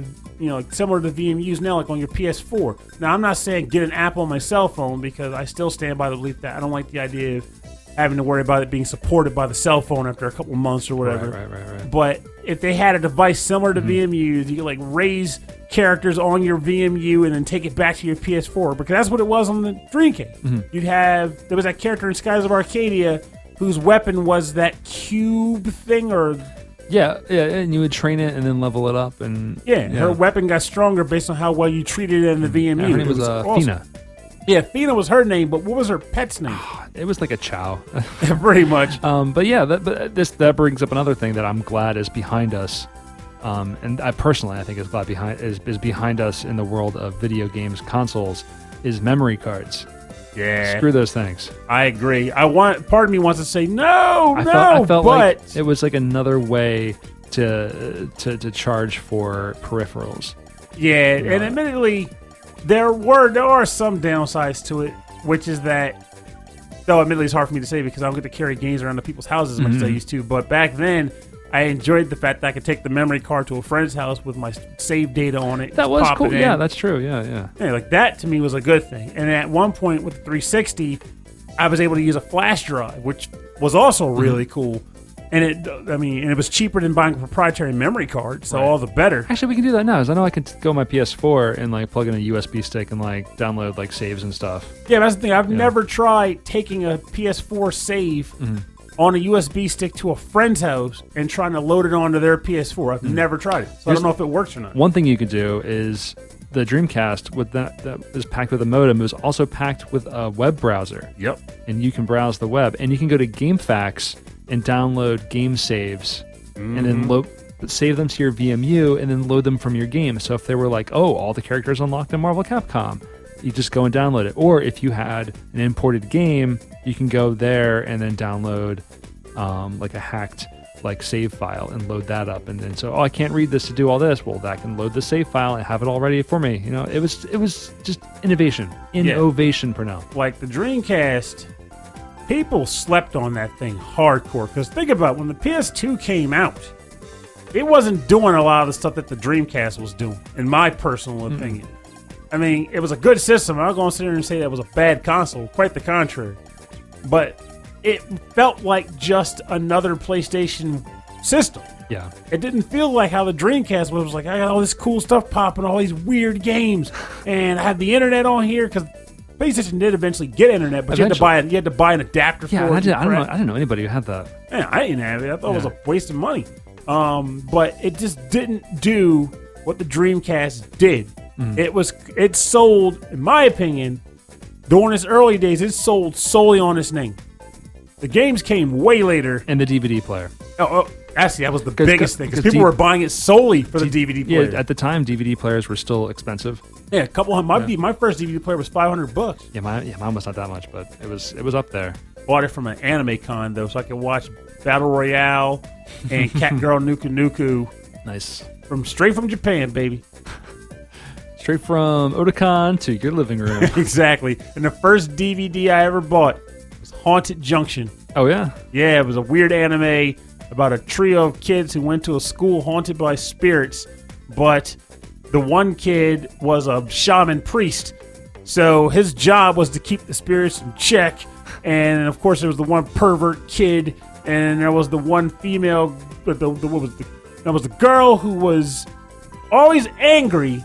S1: similar to VMUs now, like on your PS4. Now, I'm not saying get an app on my cell phone because I still stand by the belief that I don't like the idea of having to worry about it being supported by the cell phone after a couple months or whatever.
S2: Right.
S1: But if they had a device similar to VMUs, you could like raise characters on your VMU and then take it back to your PS4 because that's what it was on the Dreamcast. There was that character in Skies of Arcadia whose weapon was that cube thing or...
S2: Yeah, and you would train it and then level it up. And
S1: her weapon got stronger based on how well you treated it in the VMU.
S2: Her name was
S1: awesome.
S2: Fina.
S1: Yeah, Fina was her name, but what was her pet's name?
S2: It was like a chow.
S1: Pretty much.
S2: But yeah, that brings up another thing that I'm glad is behind us. And I personally, I think is behind us in the world of video games consoles is memory cards.
S1: Yeah.
S2: Screw those things.
S1: I agree. Part of me wants to say I felt
S2: like it was like another way to charge for peripherals.
S1: Yeah, and admittedly, there are some downsides to it, which is that, though admittedly it's hard for me to say because I don't get to carry games around to people's houses as much as I used to, but back then, I enjoyed the fact that I could take the memory card to a friend's house with my save data on it.
S2: That was cool. Yeah, that's true. Yeah.
S1: Yeah, like that to me was a good thing. And at one point with the 360, I was able to use a flash drive, which was also really cool. And it was cheaper than buying a proprietary memory card, so all the better.
S2: Actually, we can do that now. Because I know I can go on my PS4 and like plug in a USB stick and like download like saves and stuff.
S1: Yeah, that's the thing. I've never tried taking a PS4 save on a USB stick to a friend's house and trying to load it onto their PS4. I've never tried it, so I don't know if it works or not.
S2: One thing you could do is the Dreamcast with that was packed with a modem. It was also packed with a web browser.
S1: Yep.
S2: And you can browse the web, and you can go to GameFAQs and download game saves, and then save them to your VMU, and then load them from your game. So if they were like, all the characters unlocked in Marvel Capcom, you just go and download it. Or if you had an imported game, you can go there and then download like a hacked like save file and load that up. And then I can't read this to do all this. Well, that can load the save file and have it all ready for me. It was just innovation for now.
S1: Like the Dreamcast, people slept on that thing hardcore. Because think about it, when the PS2 came out, it wasn't doing a lot of the stuff that the Dreamcast was doing, in my personal opinion. I mean, it was a good system. I'm not going to sit here and say that was a bad console. Quite the contrary. But it felt like just another PlayStation system.
S2: Yeah.
S1: It didn't feel like how the Dreamcast was. It was like, I got all this cool stuff popping, all these weird games, and I had the internet on here because PlayStation did eventually get internet, but you had to buy an adapter for it.
S2: I didn't know anybody who had that.
S1: Yeah, I didn't have it. I thought it was a waste of money. But it just didn't do what the Dreamcast did. It sold, in my opinion, during its early days, it sold solely on its name. The games came way later.
S2: And the DVD player.
S1: Actually, that was the biggest thing because people were buying it solely for the DVD player.
S2: Yeah, at the time, DVD players were still expensive.
S1: Yeah, a couple hundred. My first DVD player was $500.
S2: Yeah, mine was not that much, but it was up there.
S1: Bought it from an anime con though, so I could watch Battle Royale and Cat Girl Nuku Nuku.
S2: Nice.
S1: Straight from Japan, baby.
S2: Straight from Otakon to your living room.
S1: Exactly. And the first DVD I ever bought was Haunted Junction.
S2: Oh yeah.
S1: Yeah, it was a weird anime about a trio of kids who went to a school haunted by spirits, but the one kid was a shaman priest, so his job was to keep the spirits in check. And of course, there was the one pervert kid, and there was the one female. That was the girl who was always angry,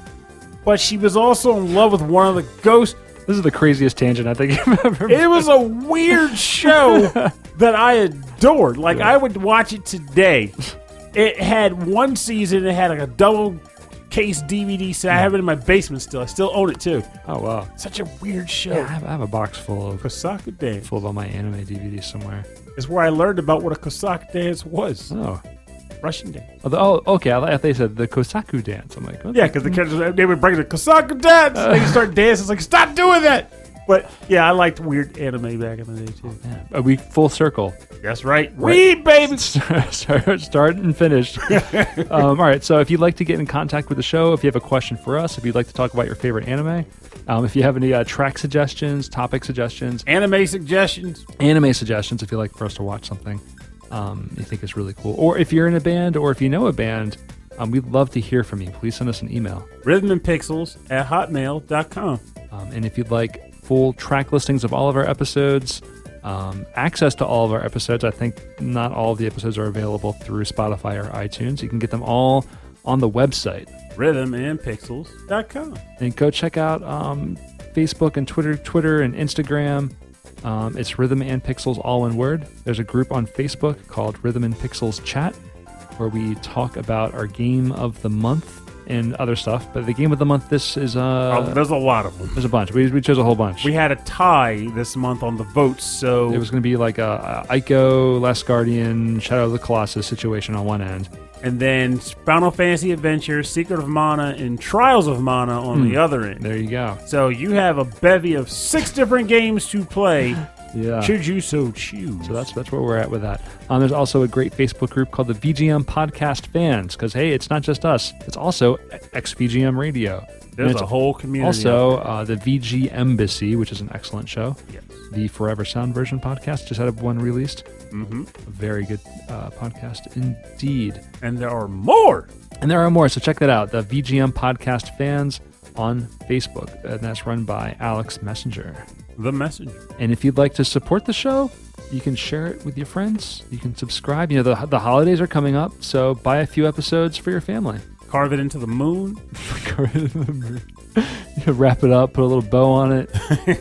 S1: but she was also in love with one of the ghosts.
S2: This is the craziest tangent I think I've ever made.
S1: It was a weird show that I adored. Like, I would watch it today. It had one season. It had like a double case DVD set. I have it in my basement still. I still own it too.
S2: Oh, wow.
S1: Such a weird show.
S2: Yeah, I have a box full of
S1: Kosaku Dance.
S2: Full of all my anime DVDs somewhere.
S1: It's where I learned about what a Kosaku Dance was.
S2: Oh.
S1: Russian dance.
S2: Oh, okay. I thought they said the Kosaku dance. I'm like, what?
S1: Yeah, because the kids, they would bring the Kosaku Dance. And they start dancing. It's like, stop doing that. But yeah, I liked weird anime back in the day too.
S2: Yeah. Are we full circle?
S1: That's right. Read, baby.
S2: Start and finish. All right. So if you'd like to get in contact with the show, if you have a question for us, if you'd like to talk about your favorite anime, if you have any track suggestions, topic suggestions,
S1: anime suggestions,
S2: if you'd like for us to watch something you think is really cool, or if you're in a band, or if you know a band, we'd love to hear from you. Please send us an email.
S1: rhythmandpixels@hotmail.com.
S2: And if you'd like full track listings of all of our episodes, access to all of our episodes, I think not all of the episodes are available through Spotify or iTunes. You can get them all on the website.
S1: rhythmandpixels.com.
S2: And go check out Facebook and Twitter and Instagram. It's Rhythm and Pixels, all one word. There's a group on Facebook called Rhythm and Pixels Chat, where we talk about our game of the month and other stuff. But the game of the month, this is
S1: there's a lot of them.
S2: There's a bunch. We chose a whole bunch.
S1: We had a tie this month on the votes, so
S2: it was going to be like a Ico, Last Guardian, Shadow of the Colossus situation on one end,
S1: and then Final Fantasy Adventure, Secret of Mana, and Trials of Mana on the other end.
S2: There you go.
S1: So you have a bevy of 6 different games to play.
S2: Yeah.
S1: Should you so choose.
S2: So that's where we're at with that. There's also a great Facebook group called the VGM Podcast Fans, because, hey, it's not just us. It's also XVGM Radio.
S1: There's a whole community.
S2: Also, the VG Embassy, which is an excellent show.
S1: Yes.
S2: The Forever Sound version podcast just had one released.
S1: Mm-hmm.
S2: A very good podcast indeed.
S1: And there are more.
S2: So check that out. The VGM Podcast Fans on Facebook. And that's run by Alex Messenger.
S1: The Messenger.
S2: And if you'd like to support the show, you can share it with your friends. You can subscribe. You know, the holidays are coming up, so buy a few episodes for your family.
S1: Carve it into the moon.
S2: Carve it into the moon. You can wrap it up, put a little bow on it.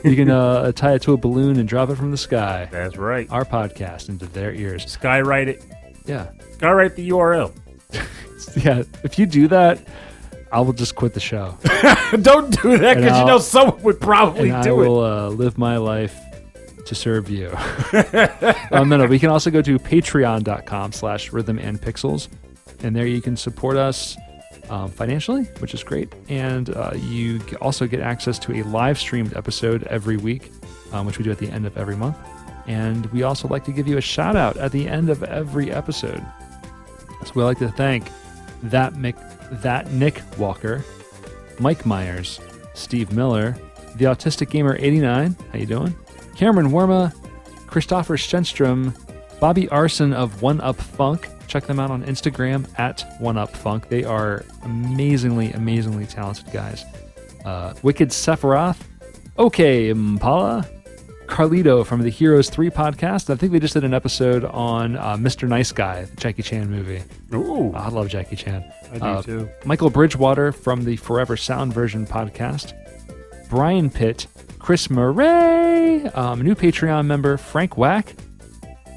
S2: You can tie it to a balloon and drop it from the sky.
S1: That's right.
S2: Our podcast into their ears.
S1: Skywrite it.
S2: Yeah.
S1: Skywrite the URL.
S2: Yeah. If you do that, I will just quit the show.
S1: Don't do that, because you know someone would probably do it.
S2: I will live my life to serve you. No. We can also go to patreon.com/rhythmandpixels, and there you can support us financially, which is great. And you also get access to a live streamed episode every week, which we do at the end of every month. And we also like to give you a shout out at the end of every episode. So we like to thank that Nick Walker, Mike Myers, Steve Miller, the Autistic Gamer 89, how you doing? Cameron Worma, Christopher Stenstrom, Bobby Arson of One Up Funk. Check them out on Instagram at One Up Funk. They are amazingly, amazingly talented guys. Wicked Sephiroth, OK Impala, Carlito from the Heroes 3 podcast. I think they just did an episode on Mr. Nice Guy, the Jackie Chan movie.
S1: Ooh,
S2: I love Jackie Chan.
S1: I do too.
S2: Michael Bridgewater from the Forever Sound Version podcast. Brian Pitt, Chris Murray, new Patreon member Frank Wack.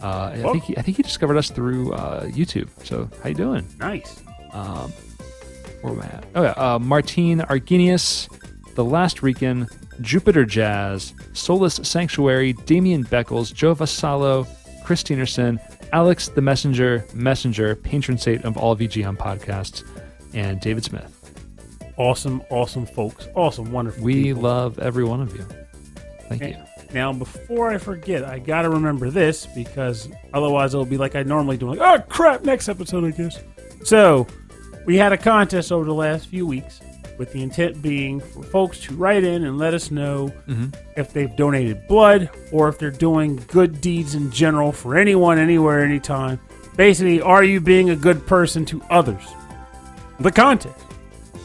S2: I think he discovered us through YouTube. So how you doing?
S1: Nice.
S2: Where am I at? Oh yeah, Martine Argenius, The Last Rican, Jupiter Jazz, Solus Sanctuary, Damian Beckles, Joe Vasallo, Chris Tienerson, Alex the Messenger, patron saint of all VGM podcasts, and David Smith.
S1: Awesome folks. Awesome, wonderful
S2: We
S1: people.
S2: love every one of you. Thank you.
S1: Now, before I forget, I got to remember this because otherwise it'll be like I normally do. Like, oh, crap, next episode, I guess. So, we had a contest over the last few weeks with the intent being for folks to write in and let us know if they've donated blood or if they're doing good deeds in general for anyone, anywhere, anytime. Basically, are you being a good person to others? The contest.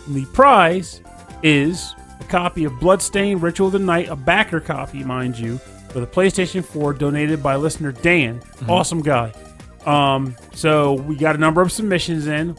S1: The prize is a copy of Bloodstained Ritual of the Night, a backer copy, mind you, for the PlayStation 4, donated by listener Dan. Awesome guy. So we got a number of submissions in.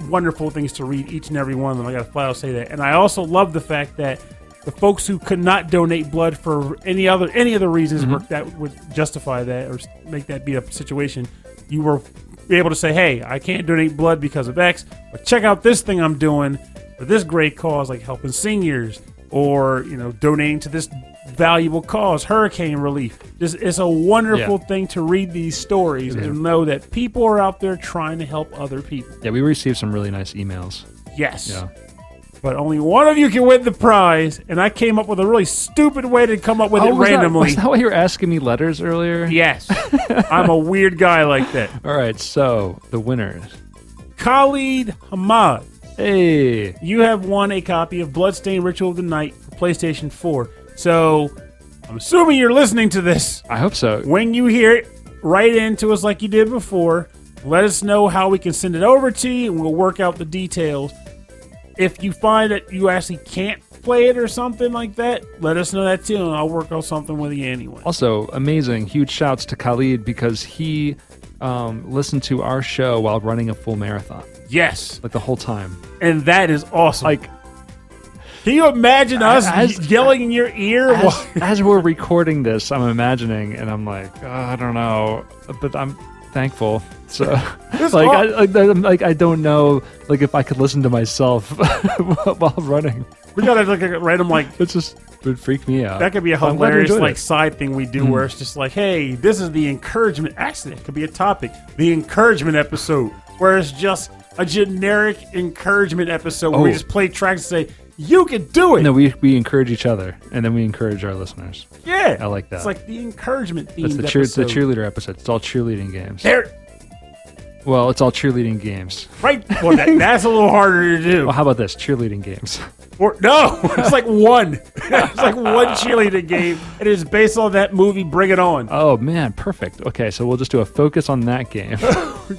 S1: Wonderful things to read, each and every one of them. I got to flat out say that. And I also love the fact that the folks who could not donate blood for any other reasons that would justify that or make that be a situation, you were able to say, hey, I can't donate blood because of X, but check out this thing I'm doing for this great cause, like helping seniors or, donating to this valuable cause, hurricane relief. It's a wonderful thing to read these stories and know that people are out there trying to help other people.
S2: Yeah, we received some really nice emails.
S1: Yes.
S2: Yeah.
S1: But only one of you can win the prize, and I came up with a really stupid way to come up with it randomly.
S2: Was that why you were asking me letters earlier?
S1: Yes. I'm a weird guy like that.
S2: All right, so the winners.
S1: Khalid Hamad.
S2: Hey.
S1: You have won a copy of Bloodstained Ritual of the Night for PlayStation 4. So, I'm assuming you're listening to this.
S2: I hope so.
S1: When you hear it, write in to us like you did before. Let us know how we can send it over to you, and we'll work out the details. If you find that you actually can't play it or something like that, let us know that too, and I'll work out something with you anyway.
S2: Also, amazing. Huge shouts to Khalid because he listened to our show while running a full marathon.
S1: Yes.
S2: Like the whole time.
S1: And that is awesome.
S2: Like,
S1: can you imagine us yelling in your ear?
S2: As we're recording this, I'm imagining, and I'm like, I don't know, but I'm thankful. So, I don't know, like if I could listen to myself while running.
S1: We gotta like a random
S2: it would freak me out.
S1: That could be a hilarious side thing we do where it's just like, hey, this is the encouragement. Actually, it could be a topic, the encouragement episode, where it's just a generic encouragement episode where we just play tracks and say, you can do it.
S2: No, we encourage each other, and then we encourage our listeners.
S1: Yeah.
S2: I like that.
S1: It's like the encouragement themed
S2: That's
S1: episode.
S2: the cheerleader episode. It's all cheerleading games.
S1: Well,
S2: it's all cheerleading games.
S1: Right. Well, that's a little harder to do.
S2: Well, how about this? Cheerleading games.
S1: No, it's like one. It's like one cheerleading game. It is based on that movie, Bring It On.
S2: Oh, man. Perfect. Okay, so we'll just do a focus on that game.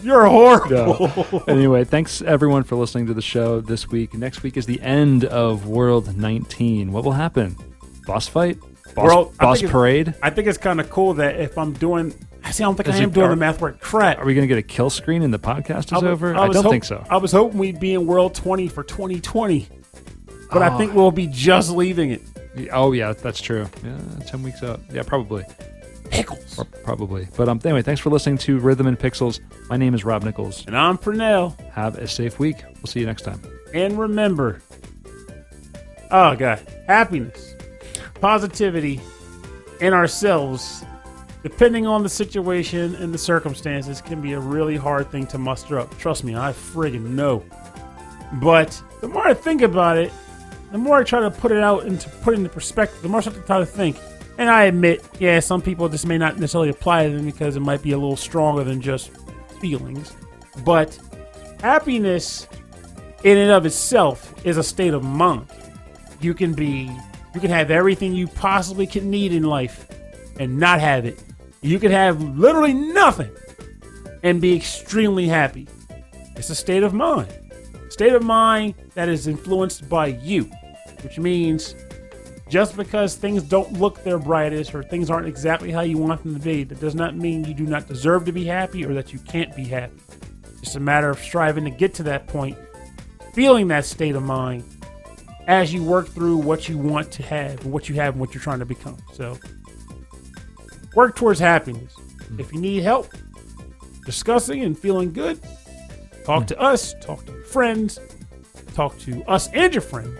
S1: You're horrible.
S2: No. Anyway, thanks everyone for listening to the show this week. Next week is the end of World 19. What will happen? Boss fight? Boss parade?
S1: I think it's kind of cool that if I'm doing... I don't think I am doing the math work. Crap.
S2: Are we going to get a kill screen and the podcast is over? I don't think so.
S1: I was hoping we'd be in World 20 for 2020. But I think we'll be just leaving it.
S2: Oh, yeah, that's true. Yeah, 10 weeks out. Yeah, probably.
S1: Pickles.
S2: Probably. But anyway, thanks for listening to Rhythm and Pixels. My name is Rob Nichols.
S1: And I'm Pernell.
S2: Have a safe week. We'll see you next time.
S1: And remember, oh, God, happiness, positivity in ourselves, depending on the situation and the circumstances, can be a really hard thing to muster up. Trust me, I friggin' know. But the more I think about it, the more I try to put it into perspective, the more I try to think. And I admit, yeah, some people this may not necessarily apply to them because it might be a little stronger than just feelings. But happiness in and of itself is a state of mind. You can have everything you possibly can need in life and not have it. You can have literally nothing and be extremely happy. It's a state of mind. State of mind that is influenced by you. which means just because things don't look their brightest or things aren't exactly how you want them to be, that does not mean you do not deserve to be happy or that you can't be happy. It's just a matter of striving to get to that point, feeling that state of mind as you work through what you want to have and what you have and what you're trying to become. So work towards happiness. If you need help discussing and feeling good, talk to us, talk to your friends, talk to us and your friends.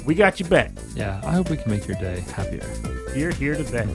S1: We got you back.
S2: Yeah, I hope we can make your day happier.
S1: You're here today.